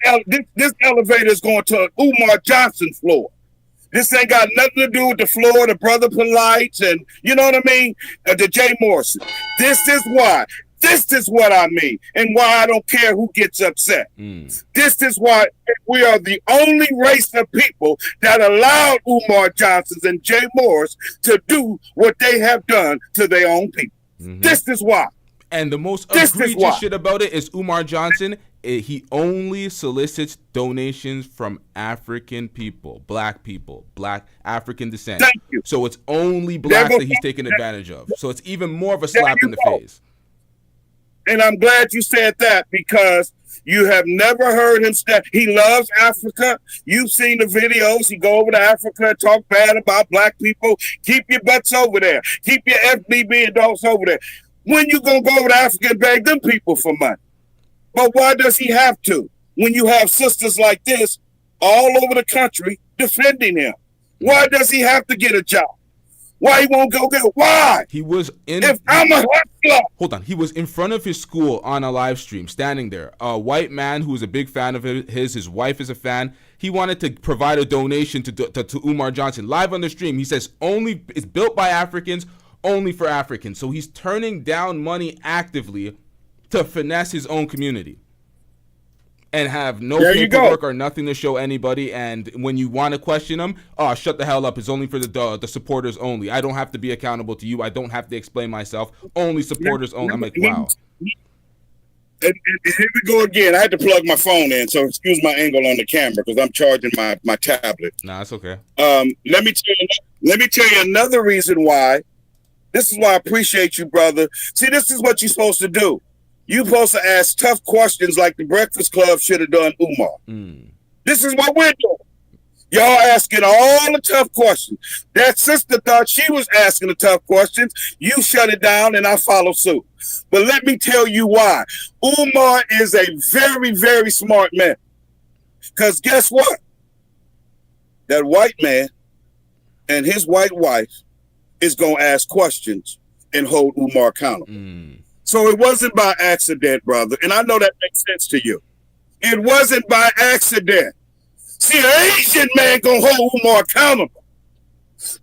elevator is going to Umar Johnson floor. This ain't got nothing to do with the floor, the Brother Polites, and you know what I mean? The Jay Morrison. This is why. This is what I mean, and why I don't care who gets upset. This is why we are the only race of people that allowed Umar Johnsons and Jay Moores to do what they have done to their own people. This is why.
And the most egregious shit about it is Umar Johnson, he only solicits donations from African people, black African descent.
Thank you.
So it's only blacks that he's taking advantage of. So it's even more of a slap in the face.
And I'm glad you said that because you have never heard him say he loves Africa. You've seen the videos. He go over to Africa and talk bad about black people. Keep your butts over there. Keep your FBB adults over there. When you gonna go over to Africa and beg them people for money? But why does he have to? When you have sisters like this all over the country defending him, why does he have to get a job? Why he won't go get it? Why?
He was in.
If I'm a hustler.
Hold on. He was in front of his school on a live stream, standing there. A white man who was a big fan of his wife is a fan. He wanted to provide a donation to Umar Johnson live on the stream. He says it's built by Africans, only for Africans. So he's turning down money actively to finesse his own community. And have no paperwork or nothing to show anybody. And when you want to question them, shut the hell up. It's only for the supporters only. I don't have to be accountable to you. I don't have to explain myself. Only supporters only. I'm like, wow.
And here we go again. I had to plug my phone in, so excuse my angle on the camera because I'm charging my tablet.
Nah, it's okay.
Let me tell you another reason why. This is why I appreciate you, brother. See, this is what you're supposed to do. You're supposed to ask tough questions like the Breakfast Club should have done Umar. This is what we're doing. Y'all asking all the tough questions. That sister thought she was asking the tough questions. You shut it down and I follow suit. But let me tell you why. Umar is a very, very smart man. Because guess what? That white man and his white wife is going to ask questions and hold Umar accountable. So it wasn't by accident, brother. And I know that makes sense to you. It wasn't by accident. See, an Asian man gonna hold Umar accountable.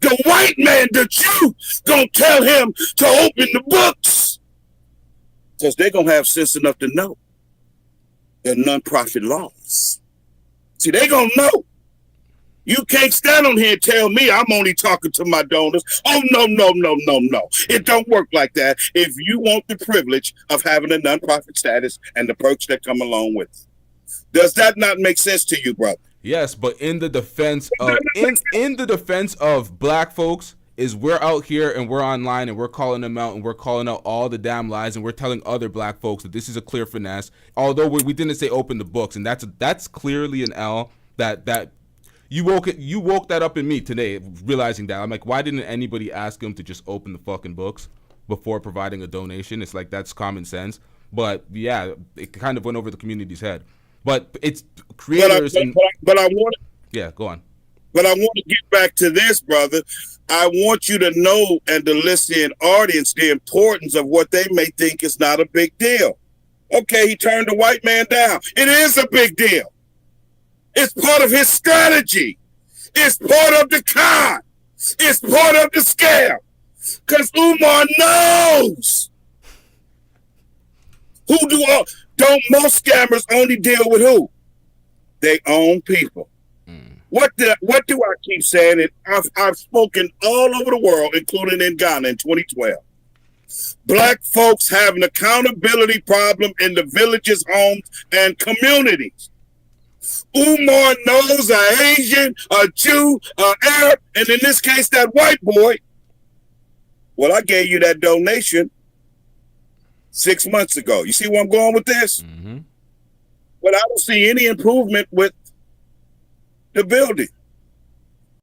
The white man, the Jew, gonna tell him to open the books. Because they're gonna have sense enough to know the nonprofit laws. See, they gonna know. You can't stand on here and tell me I'm only talking to my donors. Oh, no. It don't work like that if you want the privilege of having a nonprofit status and the perks that come along with it. Does that not make sense to you, brother?
Yes, but in the defense of in the defense of black folks is we're out here and we're online and we're calling them out and we're calling out all the damn lies and we're telling other black folks that this is a clear finesse. Although we didn't say open the books, and that's clearly an L that you woke that up in me today, realizing that. I'm like, why didn't anybody ask him to just open the fucking books before providing a donation? It's like, that's common sense. But yeah, it kind of went over the community's head. But it's creators.
But I want to.
Yeah, go on.
But I want to get back to this, brother. I want you to know and the listening audience the importance of what they may think is not a big deal. Okay, he turned the white man down. It is a big deal. It's part of his strategy. It's part of the con. It's part of the scam. Because Umar knows. Don't most scammers only deal with who? They own people. What do I keep saying? And I've spoken all over the world, including in Ghana in 2012. Black folks have an accountability problem in the villages, homes, and communities. Umar knows an Asian, a Jew, an Arab, and in this case, that white boy. Well, I gave you that donation 6 months ago. You see where I'm going with this?
Mm-hmm.
But I don't see any improvement with the building.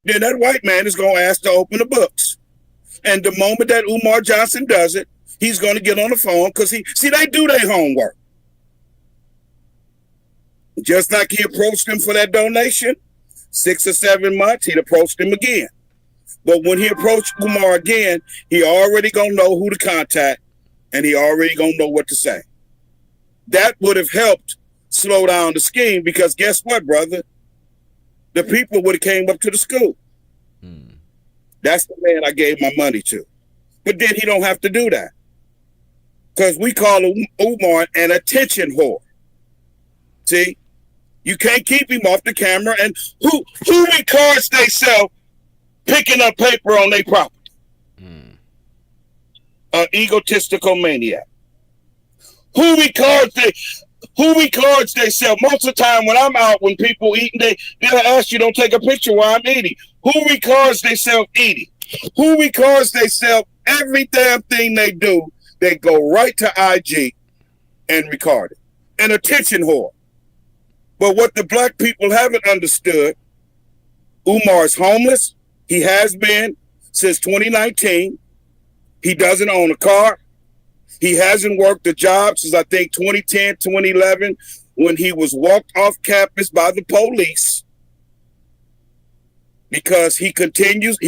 Then that white man is going to ask to open the books. And the moment that Umar Johnson does it, he's going to get on the phone because they do their homework. Just like he approached him for that donation, 6 or 7 months, he'd approached him again. But when he approached Umar again, he already going to know who to contact and he already going to know what to say. That would have helped slow down the scheme because guess what, brother? The people would have came up to the school. That's the man I gave my money to. But then he don't have to do that. Because we call Umar an attention whore. See? You can't keep him off the camera. And who records themselves picking up paper on their property? An egotistical maniac. Who records themselves? Most of the time when I'm out, when people eating, they'll ask you, don't take a picture while I'm eating. Who records themselves eating? Who records themselves every damn thing they do? They go right to IG and record it. An attention whore. But what the black people haven't understood, Umar's homeless. He has been since 2019. He doesn't own a car. He hasn't worked a job since, I think, 2010, 2011, when he was walked off campus by the police because he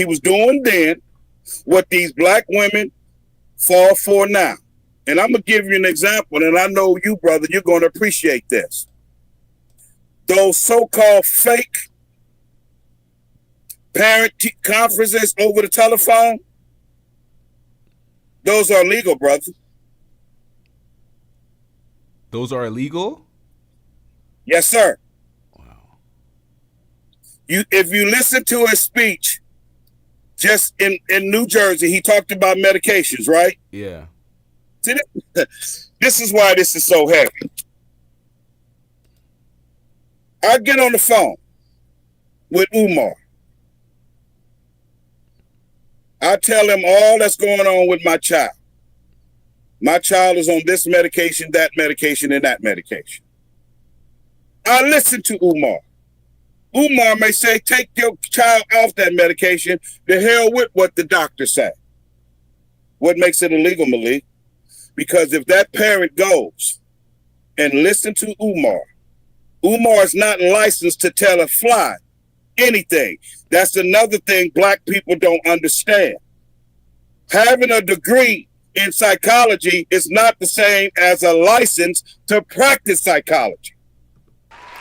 was doing then what these black women fall for now. And I'm going to give you an example, and I know you, brother, you're going to appreciate this. Those so-called fake parent conferences over the telephone, those are illegal, brother.
Those are illegal?
Yes, sir. Wow. If you listen to his speech just in New Jersey, he talked about medications, right?
Yeah.
See, this is why this is so heavy. I get on the phone with Umar. I tell him all that's going on with my child. My child is on this medication, that medication, and that medication. I listen to Umar. Umar may say, take your child off that medication. The hell with what the doctor said. What makes it illegal, Malik? Because if that parent goes and listen to Umar is not licensed to tell a fly anything. That's another thing black people don't understand. Having a degree in psychology is not the same as a license to practice psychology.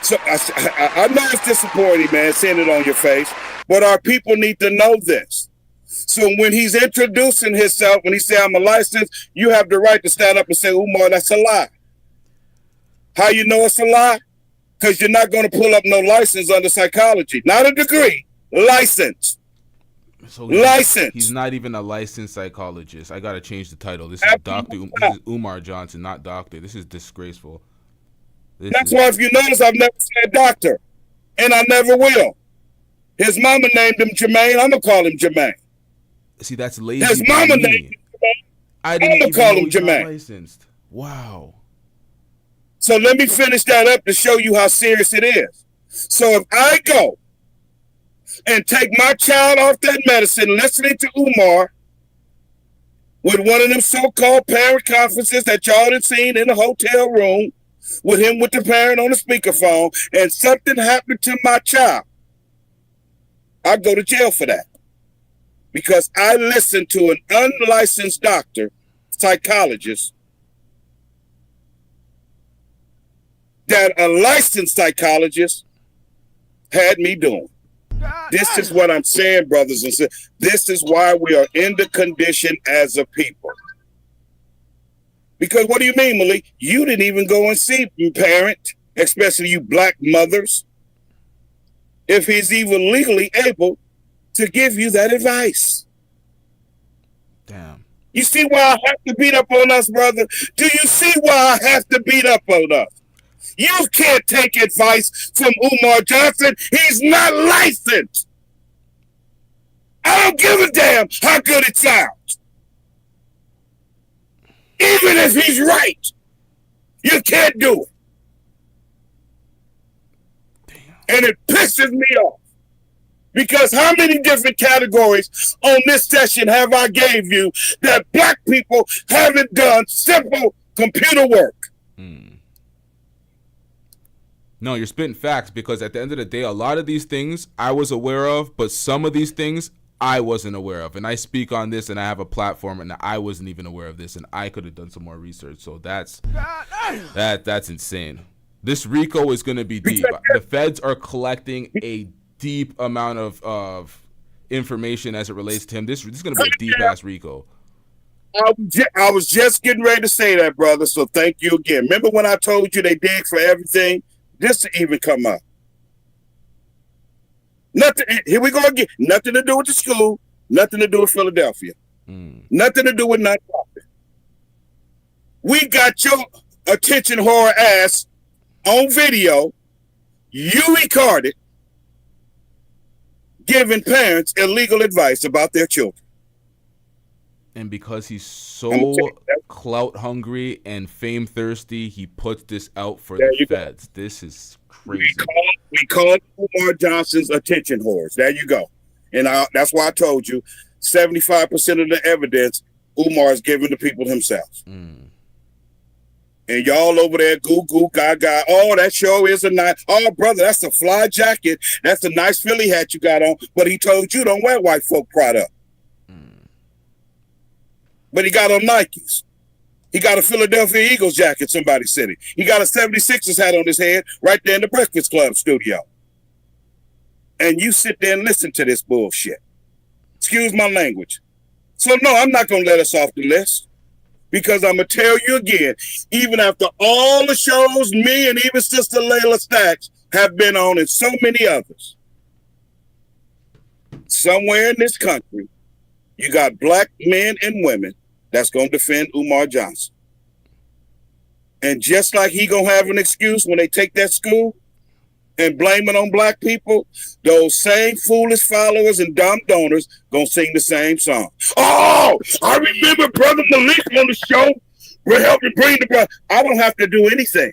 So I know it's disappointing, man, seeing it on your face, but our people need to know this. So when he's introducing himself, when he say I'm a license, you have the right to stand up and say, Umar, that's a lie. How you know it's a lie? Because you're not going to pull up no license under psychology. Not a degree, license.
So
license.
He's not even a licensed psychologist. I got to change the title. This is This is Umar Johnson, not doctor. This is disgraceful.
That's why if you notice, I've never said doctor. And I never will. His mama named him Jermaine. I'm going to call him Jermaine.
See, that's lazy.
His mama named him Jermaine. I'm going to call him Jermaine.
Licensed. Wow.
So let me finish that up to show you how serious it is. So if I go and take my child off that medicine, listening to Umar with one of them so-called parent conferences that y'all had seen in the hotel room, with him with the parent on the speakerphone, and something happened to my child, I go to jail for that. Because I listened to an unlicensed doctor, psychologist, that a licensed psychologist had me doing. This is what I'm saying, brothers and sisters. This is why we are in the condition as a people. Because what do you mean, Malik? You didn't even go and see your parent, especially you black mothers, if he's even legally able to give you that advice.
Damn.
You see why I have to beat up on us, brother? Do you see why I have to beat up on us? You can't take advice from Umar Johnson. He's not licensed. I don't give a damn how good it sounds. Even if he's right, you can't do it. And it pisses me off. Because how many different categories on this session have I gave you that black people haven't done simple computer work?
No, you're spitting facts, because at the end of the day, a lot of these things I was aware of, but some of these things I wasn't aware of. And I speak on this and I have a platform and I wasn't even aware of this and I could have done some more research. So that's insane. This RICO is going to be deep. The feds are collecting a deep amount of information as it relates to him. This is going to be a deep ass RICO.
I was just getting ready to say that, brother. So thank you again. Remember when I told you they dig for everything? This to even come up. Nothing. Here we go again. Nothing to do with the school. Nothing to do with Philadelphia. Nothing to do with nonprofit. We got your attention horror ass on video. You recorded giving parents illegal advice about their children.
And because he's so clout hungry and fame thirsty, he puts this out for the feds. This is crazy.
We call Umar Johnson's attention whores. There you go. And that's why I told you 75% of the evidence Umar is giving to people himself. And y'all over there, goo goo gaga. Oh, that show is a nice. Oh, brother, that's a fly jacket. That's a nice Philly hat you got on. But he told you don't wear white folk product. But he got on Nikes. He got a Philadelphia Eagles jacket, somebody said it. He got a 76ers hat on his head right there in the Breakfast Club studio. And you sit there and listen to this bullshit. Excuse my language. So, no, I'm not going to let us off the list. Because I'm going to tell you again, even after all the shows me and even Sister Layla Stacks have been on and so many others, somewhere in this country, you got black men and women that's going to defend Umar Johnson. And just like he going to have an excuse when they take that school and blame it on black people, those same foolish followers and dumb donors going to sing the same song. Oh, I remember Brother Malik on the show. We're helping bring the brother. I don't have to do anything.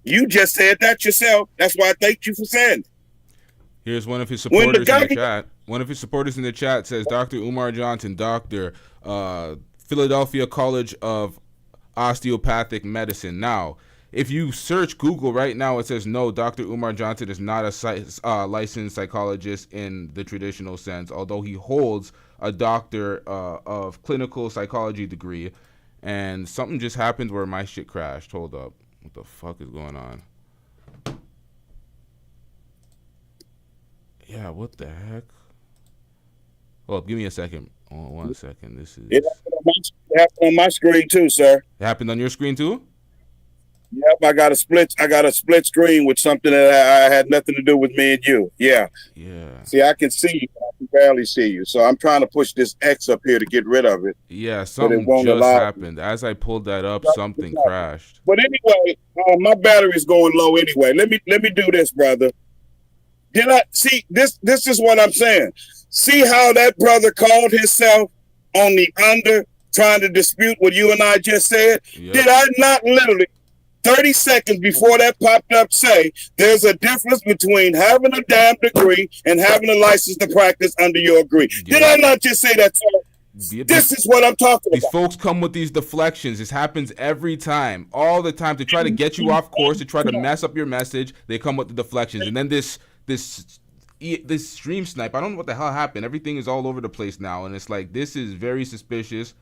You just said that yourself. That's why I thank you for saying it.
Here's one of his supporters in the chat. One of his supporters in the chat says, Dr. Umar Johnson, doctor, Philadelphia College of Osteopathic Medicine. Now, if you search Google right now, it says, no, Dr. Umar Johnson is not a licensed psychologist in the traditional sense, although he holds a doctor of clinical psychology degree. And something just happened where my shit crashed. Hold up. What the fuck is going on? Yeah, what the heck? Oh, give me a second. Oh, 1 second. This is.
It happened on my screen too, sir.
It happened on your screen too?
Yep, I got a split screen with something that I had nothing to do with me and you. Yeah.
Yeah.
See, I can see you, but I can barely see you. So I'm trying to push this X up here to get rid of it.
Yeah, something just happened. As I pulled that up, something crashed.
But anyway, my battery's going low anyway. Let me do this, brother. Did I see this? This is what I'm saying. See how that brother called himself on the under, trying to dispute what you and I just said? Yep. Did I not literally 30 seconds before that popped up say there's a difference between having a damn degree and having a license to practice under your degree? Yep. Did I not just say that, sir? This is what I'm talking about.
These folks come with these deflections. This happens every time, all the time, to try to get you off course, to try to mess up your message. They come with the deflections, and then this stream snipe. I don't know what the hell happened. Everything is all over the place now, and it's like, this is very suspicious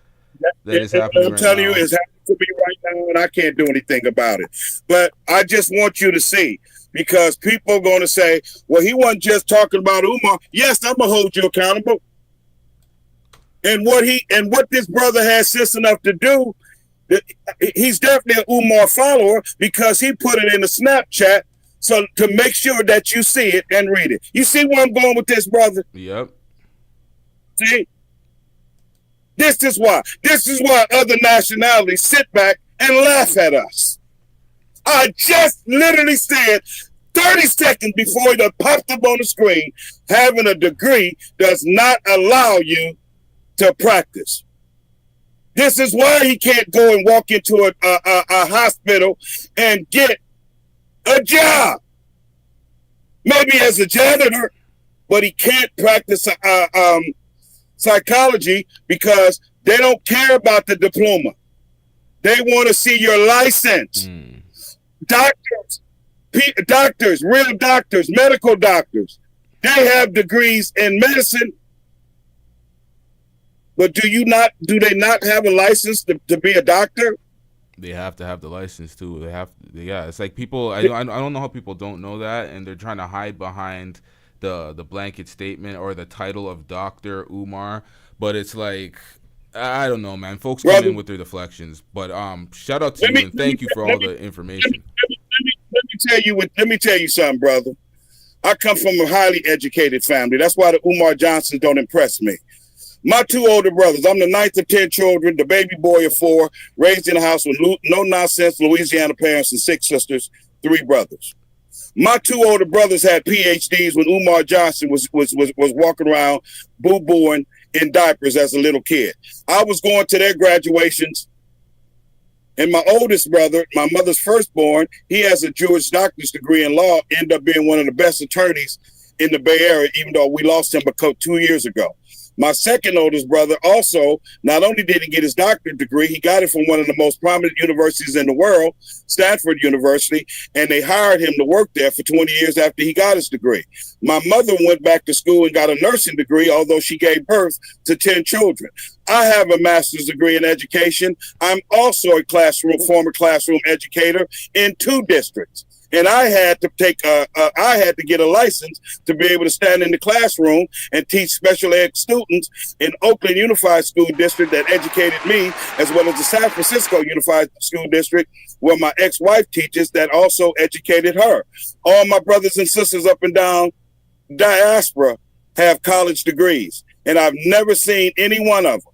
that it's happening.
I'm telling you, it's happening to me right now, and I can't do anything about it. But I just want you to see because people are going to say, well, he wasn't just talking about Umar. Yes, I'm going to hold you accountable. And what this brother has sense enough to do, he's definitely an Umar follower because he put it in the Snapchat so to make sure that you see it and read it. You see where I'm going with this, brother?
Yep.
See? This is why other nationalities sit back and laugh at us. I just literally said 30 seconds before it popped up on the screen, having a degree does not allow you to practice. This is why he can't go and walk into a hospital and get a job. Maybe as a janitor, but he can't practice psychology because they don't care about the diploma. They want to see your license. Doctors, real doctors, medical doctors, they have degrees in medicine. But do they not have a license to be a doctor?
They have to have the license too. Yeah, it's like people, I don't know how people don't know that, and they're trying to hide behind the blanket statement or the title of Dr. Umar. But it's like, I don't know, man. Folks come in with their deflections. But shout out to you and thank you for all the information.
Let me tell you something, brother. I come from a highly educated family. That's why the Umar Johnsons don't impress me. My two older brothers, I'm the ninth of 10 children, the baby boy of 4, raised in a house with no-nonsense Louisiana parents and 6 sisters, 3 brothers. My 2 older brothers had PhDs when Umar Johnson was walking around boo-booing in diapers as a little kid. I was going to their graduations, and my oldest brother, my mother's firstborn, he has a Jewish doctor's degree in law, ended up being one of the best attorneys in the Bay Area, even though we lost him 2 years ago. My second oldest brother also, not only did he get his doctorate degree, he got it from one of the most prominent universities in the world, Stanford University, and they hired him to work there for 20 years after he got his degree. My mother went back to school and got a nursing degree, although she gave birth to 10 children. I have a master's degree in education. I'm also a former classroom educator in 2 districts. And I had to get a license to be able to stand in the classroom and teach special ed students in Oakland Unified School District that educated me, as well as the San Francisco Unified School District, where my ex-wife teaches, that also educated her. All my brothers and sisters up and down diaspora have college degrees, and I've never seen any one of them.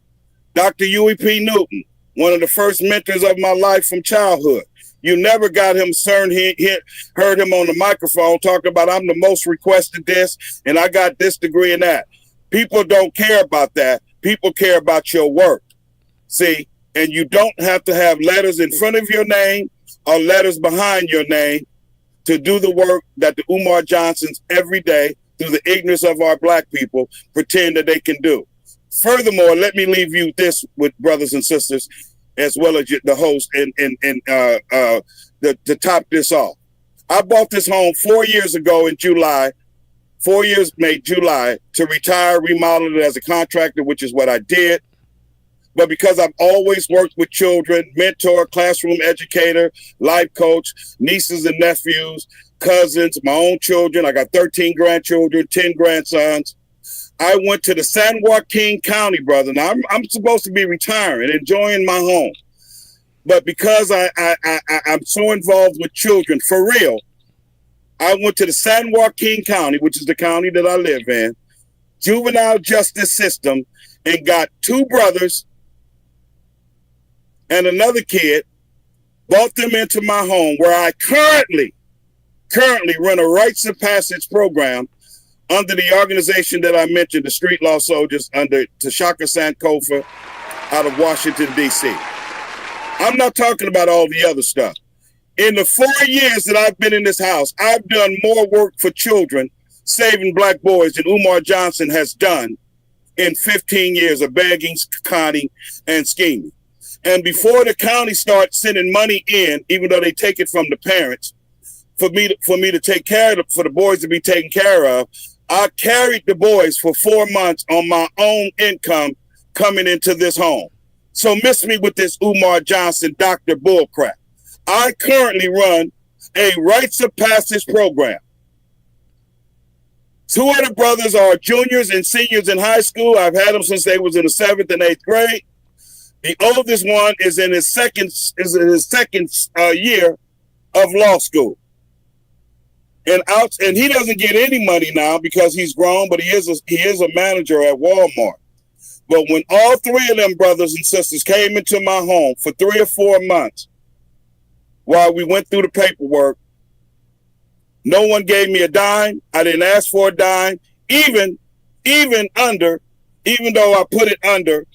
Dr. Huey P. Newton, one of the first mentors of my life from childhood. You never got him heard him on the microphone talking about, I'm the most requested this, and I got this degree and that. People don't care about that. People care about your work. See, and you don't have to have letters in front of your name or letters behind your name to do the work that the Umar Johnsons every day, through the ignorance of our black people, pretend that they can do. Furthermore, let me leave you this with brothers and sisters, as well as the host, and to top this off. I bought this home 4 years ago in July, 4 years made July, to retire, remodel it as a contractor, which is what I did. But because I've always worked with children, mentor, classroom educator, life coach, nieces and nephews, cousins, my own children, I got 13 grandchildren, 10 grandsons. I went to the San Joaquin County, brother. Now, I'm supposed to be retiring, enjoying my home. But because I'm so involved with children, for real, I went to the San Joaquin County, which is the county that I live in, juvenile justice system, and got 2 brothers and another kid, brought them into my home, where I currently run a rites of passage program under the organization that I mentioned, the Street Law Soldiers, under Tasha Sankofa out of Washington, D.C. I'm not talking about all the other stuff. In the 4 years that I've been in this house, I've done more work for children, saving black boys, than Umar Johnson has done in 15 years of begging, conning, and scheming. And before the county starts sending money in, even though they take it from the parents, for me to take care of, for the boys to be taken care of, I carried the boys for 4 months on my own income coming into this home. So miss me with this Umar Johnson Dr. Bullcrap. I currently run a rites of passage program. Two of the brothers are juniors and seniors in high school. I've had them since they was in the 7th and 8th grade. The oldest one is in his second year of law school. And he doesn't get any money now because he's grown, but he is a manager at Walmart. But when all three of them brothers and sisters came into my home for 3 or 4 months while we went through the paperwork, no one gave me a dime. I didn't ask for a dime, even though I put it under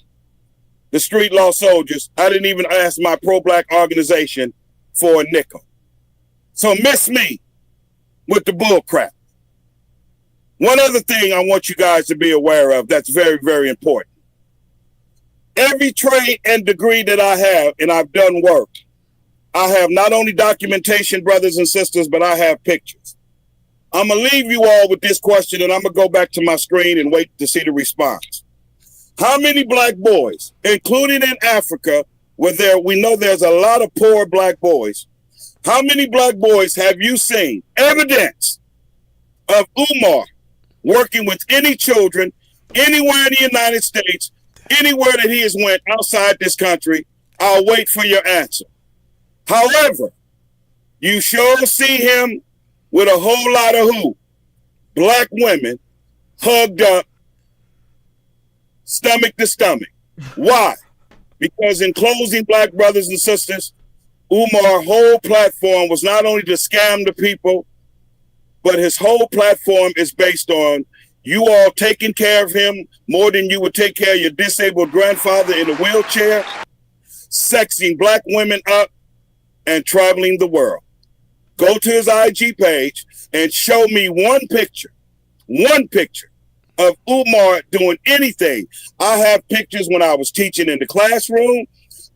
the street law soldiers. I didn't even ask my pro-black organization for a nickel. So miss me with the bull crap. One other thing I want you guys to be aware of that's very, very important. Every trade and degree that I have, and I've done work, I have not only documentation, brothers and sisters, but I have pictures. I'm going to leave you all with this question, and I'm going to go back to my screen and wait to see the response. How many black boys, including in Africa, where we know there's a lot of poor black boys, how many black boys have you seen evidence of Umar working with any children anywhere in the United States, anywhere that he has went outside this country? I'll wait for your answer. However, you sure see him with a whole lot of black women hugged up, stomach to stomach. Why? Because in closing, black brothers and sisters, Umar's whole platform was not only to scam the people, but his whole platform is based on you all taking care of him more than you would take care of your disabled grandfather in a wheelchair, sexing black women up, and traveling the world. Go to his IG page and show me one picture of Umar doing anything. I have pictures when I was teaching in the classroom.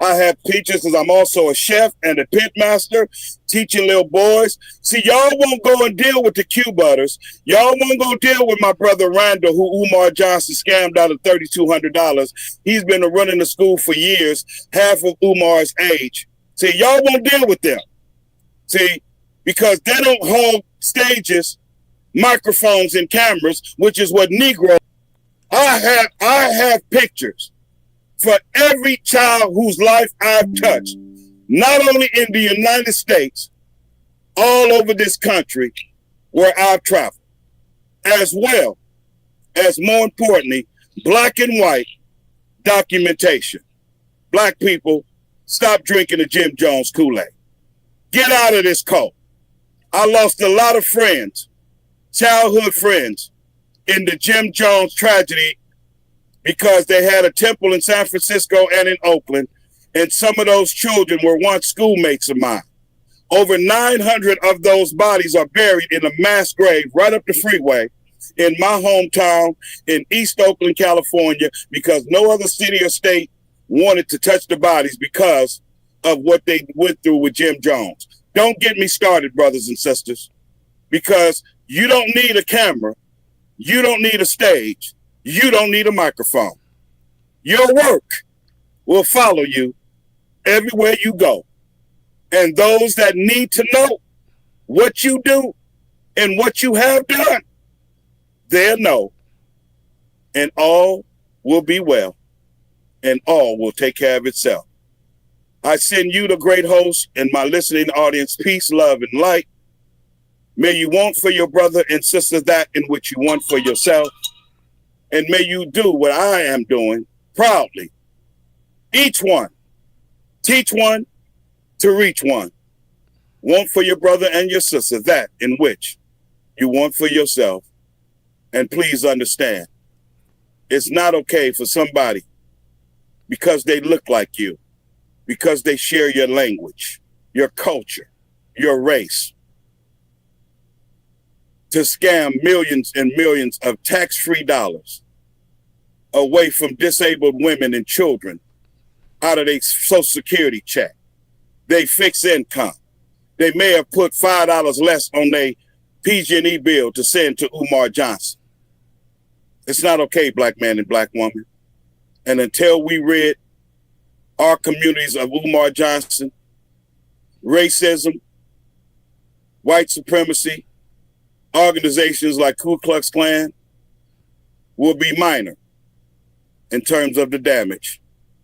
I have pictures as I'm also a chef and a pit master, teaching little boys. See, y'all won't go and deal with the Q-butters. Y'all won't go deal with my brother Randall, who Umar Johnson scammed out of $3,200. He's been running the school for years, half of Umar's age. See, y'all won't deal with them. See, because they don't hold stages, microphones, and cameras, which is what Negro. I have pictures for every child whose life I've touched, not only in the United States, all over this country where I've traveled, as well as, more importantly, black and white documentation. Black people, stop drinking the Jim Jones Kool-Aid. Get out of this cult. I lost a lot of friends, childhood friends, in the Jim Jones tragedy because they had a temple in San Francisco and in Oakland, and some of those children were once schoolmates of mine. Over 900 of those bodies are buried in a mass grave right up the freeway in my hometown in East Oakland, California, because no other city or state wanted to touch the bodies because of what they went through with Jim Jones. Don't get me started, brothers and sisters, because you don't need a camera. You don't need a stage. You don't need a microphone. Your work will follow you everywhere you go. And those that need to know what you do and what you have done, they'll know. And all will be well. And all will take care of itself. I send you, the great host, and my listening audience, peace, love, and light. May you want for your brother and sister that in which you want for yourself. And may you do what I am doing proudly. Each one, teach one to reach one. Want for your brother and your sister that in which you want for yourself. And please understand, it's not okay for somebody, because they look like you, because they share your language, your culture, your race, to scam millions and millions of tax-free dollars away from disabled women and children out of their Social Security check. They fix income. They may have put $5 less on their PG&E bill to send to Umar Johnson. It's not okay, black man and black woman. And until we rid our communities of Umar Johnson, racism, white supremacy, organizations like Ku Klux Klan will be minor in terms of the damage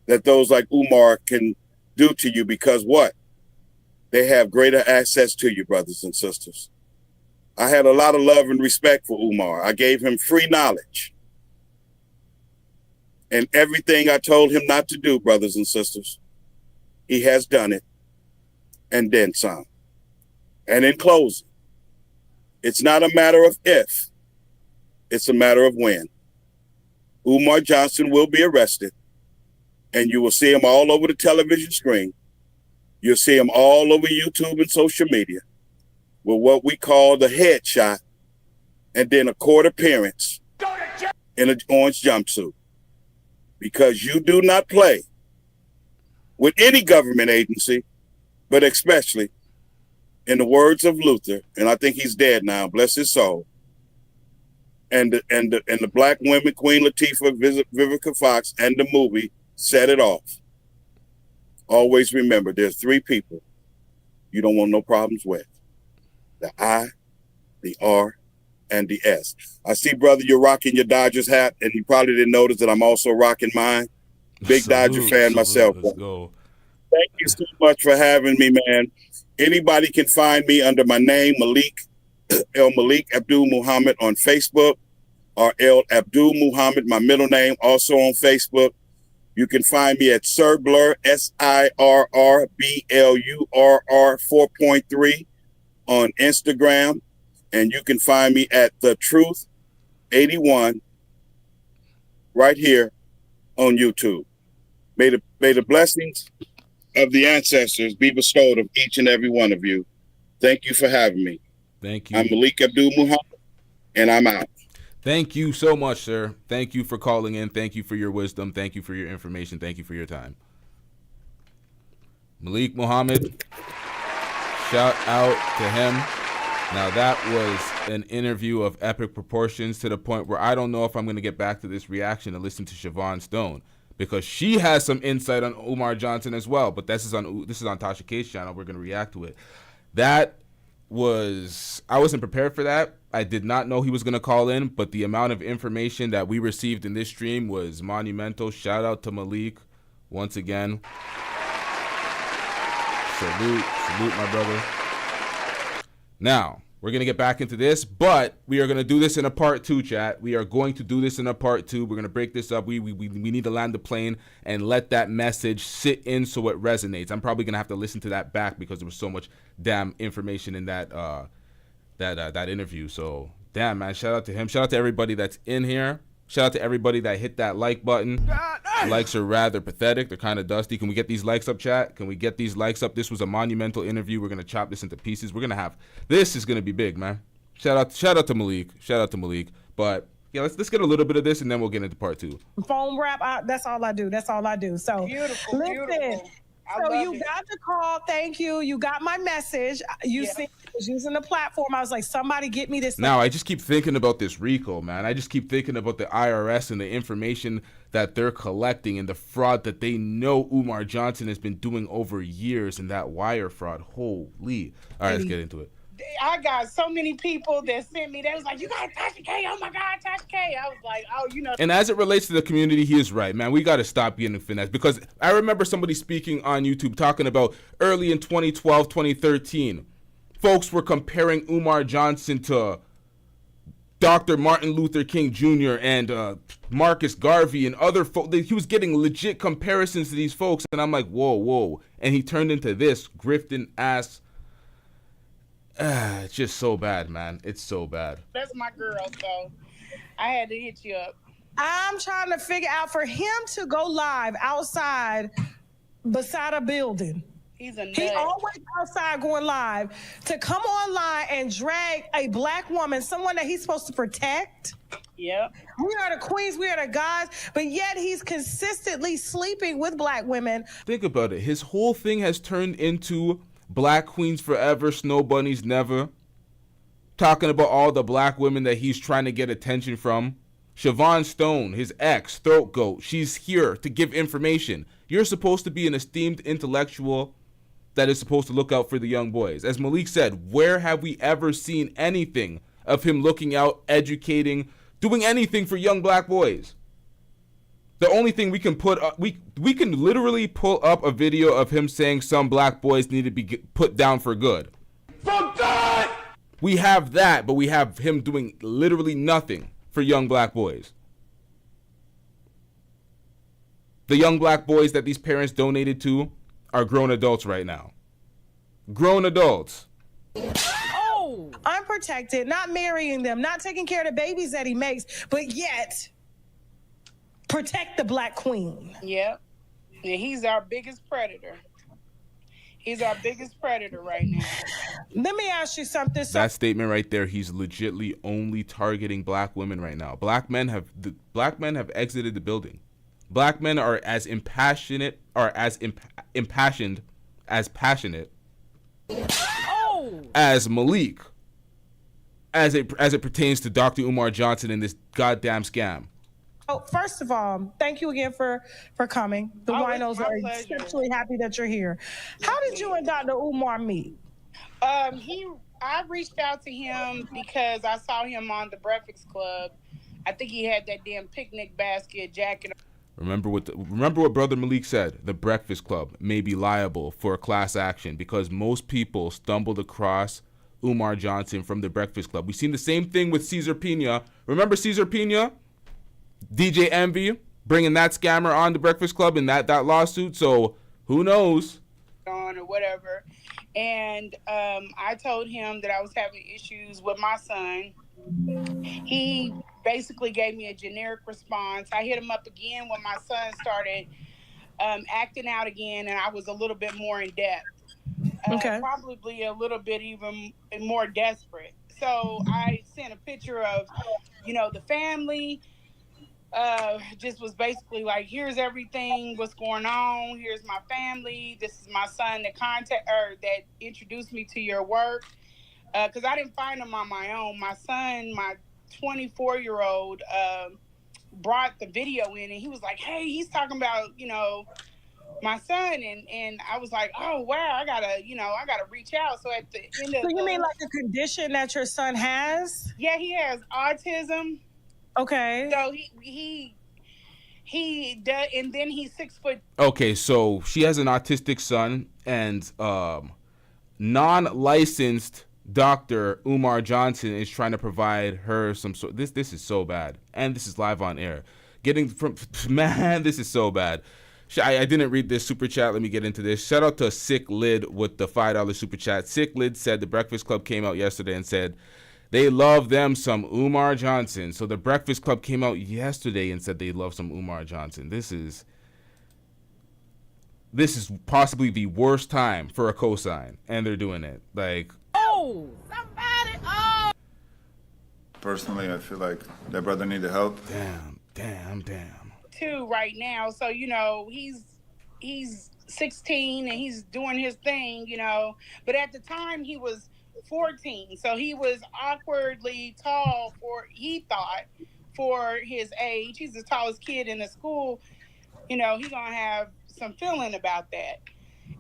that those like Umar can do to you, because what? They have greater access to you, brothers and sisters. I had a lot of love and respect for Umar. I gave him free knowledge. And everything I told him not to do, brothers and sisters, he has done it and then some. And in closing, it's not a matter of if, it's a matter of when. Umar Johnson will be arrested, and you will see him all over the television screen. You'll see him all over YouTube and social media with what we call the headshot and then a court appearance in an orange jumpsuit. Because you do not play with any government agency, but especially, in the words of Luther, and I think he's dead now, bless his soul, and the black women, Queen Latifah, Vivica Fox, and the movie set it off. Always remember, there's three people you don't want no problems with: the I, the R, and the S. I see, brother, you're rocking your Dodgers hat, and you probably didn't notice that I'm also rocking mine. Big Dodger fan myself.
Let's go.
Thank you so much for having me, man. Anybody can find me under my name, Malik Abdul Muhammad, on Facebook, or El Abdul Muhammad, my middle name, also on Facebook. You can find me at Sir Blur, SIRRBLURR 4.3 on Instagram. And you can find me at The Truth 81 right here on YouTube. May the blessings of the ancestors be bestowed of each and every one of you. Thank you for having me.
Thank you.
I'm Malik Abdul Muhammad, and I'm out.
Thank you so much, sir. Thank you for calling in. Thank you for your wisdom. Thank you for your information. Thank you for your time. Malik Muhammad, shout out to him. Now, that was an interview of epic proportions, to the point where I don't know if I'm going to get back to this reaction and listen to Siobhan Stone, because she has some insight on Umar Johnson as well. But this is on Tasha K's channel. We're going to react to it. I wasn't prepared for that. I did not know he was going to call in, but the amount of information that we received in this stream was monumental. Shout out to Malik once again. Salute, my brother. Now, we're going to get back into this, but we are going to do this in a part 2, chat. We are going to do this in a part 2. We're going to break this up. We need to land the plane and let that message sit in so it resonates. I'm probably going to have to listen to that back because there was so much damn information in that interview. So, damn, man, shout out to him. Shout out to everybody that's in here. Shout out to everybody that hit that like button. Likes are rather pathetic. They're kind of dusty. Can we get these likes up, chat? Can we get these likes up? This was a monumental interview. We're going to chop this into pieces. We're going to have, this is going to be big, man. Shout out to Malik. Shout out to Malik. But yeah, let's get a little bit of this, and then we'll get into part 2.
Phone rap, that's all I do. That's all I do. So
Beautiful,
listen.
beautiful.
So you got the call. Thank you. You got my message. You see, I was using the platform. I was like, somebody get me this.
Now, I just keep thinking about this RICO, man. I just keep thinking about the IRS and the information that they're collecting and the fraud that they know Umar Johnson has been doing over years, and that wire fraud. Holy. All right, let's get into it.
I got so many people that sent me. They was like, "You got Tasha K? Oh my God, Tasha K!" I was like, "Oh, you know."
And as it relates to the community, he is right, man. We got to stop getting finessed, because I remember somebody speaking on YouTube talking about early in 2012, 2013, folks were comparing Umar Johnson to Dr. Martin Luther King Jr. and Marcus Garvey and other folks. He was getting legit comparisons to these folks, and I'm like, whoa. And he turned into this grifting ass. It's just so bad, man. It's so bad.
That's my girl, so I had to hit you up.
I'm trying to figure out, for him to go live outside beside a building.
He's a nut.
He always outside going live, to come online and drag a black woman, someone that he's supposed to protect.
Yep.
We are the queens, we are the guys, but yet he's consistently sleeping with black women.
Think about it. His whole thing has turned into Black queens forever, snow bunnies never. Talking about all the black women that he's trying to get attention from. Siobhan Stone, his ex, throat goat, she's here to give information. You're supposed to be an esteemed intellectual that is supposed to look out for the young boys. As Malik said, where have we ever seen anything of him looking out, educating, doing anything for young black boys? The only thing we can put up, we can literally pull up a video of him saying some black boys need to be put down for good. For good! We have that, but we have him doing literally nothing for young black boys. The young black boys that these parents donated to are grown adults right now. Grown adults.
Oh, unprotected, not marrying them, not taking care of the babies that he makes, but yet protect the black queen.
Yep. And he's our biggest predator. He's our biggest predator right now.
Let me ask you something.
That statement right there, he's legitly only targeting black women right now. Black men have exited the building. Black men are as impassioned as passionate as Malik as it pertains to Dr. Umar Johnson and this goddamn scam.
Oh, first of all, thank you again for coming. The winos are exceptionally happy that you're here. How did you and Dr. Umar meet?
I reached out to him because I saw him on the Breakfast Club. I think he had that damn picnic basket jacket.
Remember what Brother Malik said. The Breakfast Club may be liable for a class action because most people stumbled across Umar Johnson from the Breakfast Club. We've seen the same thing with Cesar Pina. Remember Cesar Pina? DJ Envy bringing that scammer on the Breakfast Club in that lawsuit. So who knows?
On or whatever. And I told him that I was having issues with my son. He basically gave me a generic response. I hit him up again when my son started acting out again, and I was a little bit more in depth. Probably a little bit even more desperate. So I sent a picture of, the family. Just was basically like, here's everything, what's going on. Here's my family. This is my son that introduced me to your work. Because I didn't find him on my own. My son, my 24-year-old, brought the video in, and he was like, hey, he's talking about, my son. And I was like, oh, wow, I gotta reach out. So at the end of
you mean like a condition that your son has?
Yeah, he has autism.
Okay.
So he does, and then he's 6 foot.
Okay, so she has an autistic son, and non-licensed Dr. Umar Johnson is trying to provide her some sort. This is so bad, and this is live on air. This is so bad. I didn't read this super chat. Let me get into this. Shout out to Sick Lid with the $5 super chat. Sick Lid said the Breakfast Club came out yesterday and said they love them some Umar Johnson. So the Breakfast Club came out yesterday and said they love some Umar Johnson. This is possibly the worst time for a cosign, and they're doing it. Like,
personally, I feel like that brother needed help.
Damn.
Too right now, so he's 16 and he's doing his thing, But at the time he was 14, so he was awkwardly tall he thought for his age. He's the tallest kid in the school. He's gonna have some feeling about that.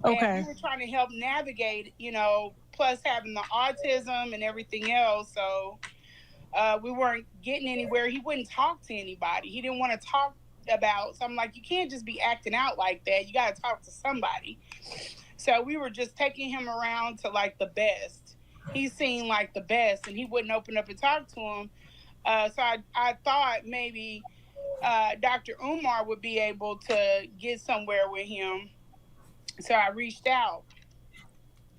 Okay.
And we were trying to help navigate, plus having the autism and everything else. So we weren't getting anywhere. He wouldn't talk to anybody. He didn't want to talk about. So I'm like, you can't just be acting out like that. You got to talk to somebody. So we were just taking him around to like the best. He seemed like the best, and he wouldn't open up and talk to him. So I thought maybe Dr. Umar would be able to get somewhere with him. So I reached out.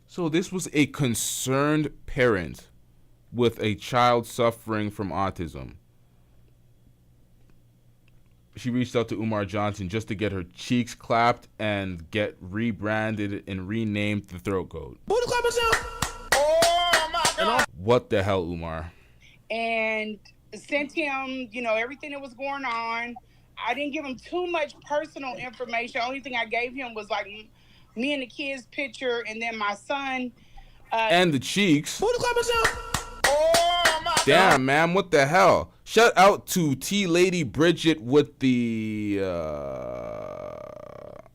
So this was a concerned parent with a child suffering from autism. She reached out to Umar Johnson just to get her cheeks clapped and get rebranded and renamed the throat goat.
Oh my God!
What the hell, Umar?
And sent him, everything that was going on. I didn't give him too much personal information. Only thing I gave him was like me and the kids' picture, and then my son.
And the cheeks.
Oh my
Damn,
God.
man, what the hell? Shout out to T Lady Bridget with the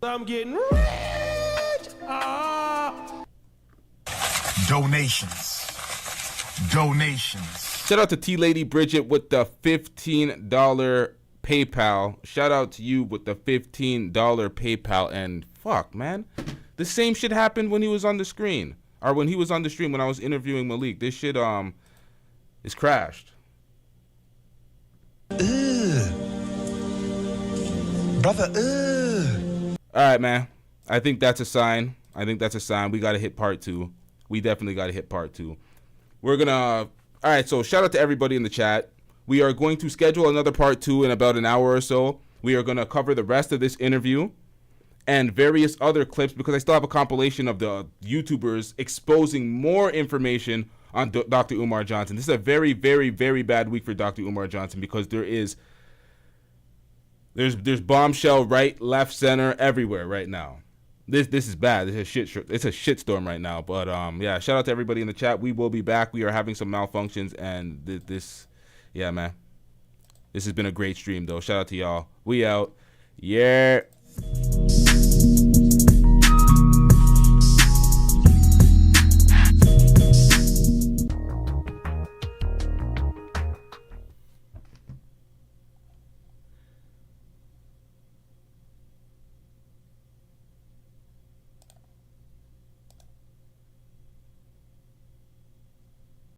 I'm getting rich.
Donations. Donations.
Shout out to T Lady Bridget with the $15 PayPal. Shout out to you with the $15 PayPal. And fuck, man, the same shit happened when he was on the screen, or when he was on the stream when I was interviewing Malik. This shit is crashed.
Brother,
All right, man. I think that's a sign. We got to hit part 2. We definitely got to hit part 2. We're going to... All right, so shout out to everybody in the chat. We are going to schedule another part 2 in about an hour or so. We are going to cover the rest of this interview and various other clips, because I still have a compilation of the YouTubers exposing more information on Dr. Umar Johnson. This is a very, very, very bad week for Dr. Umar Johnson, because there's bombshell right, left, center, everywhere right now. This is bad. It's a shitstorm right now. But yeah, shout out to everybody in the chat. We will be back. We are having some malfunctions, and yeah, man. This has been a great stream though. Shout out to y'all. We out. Yeah.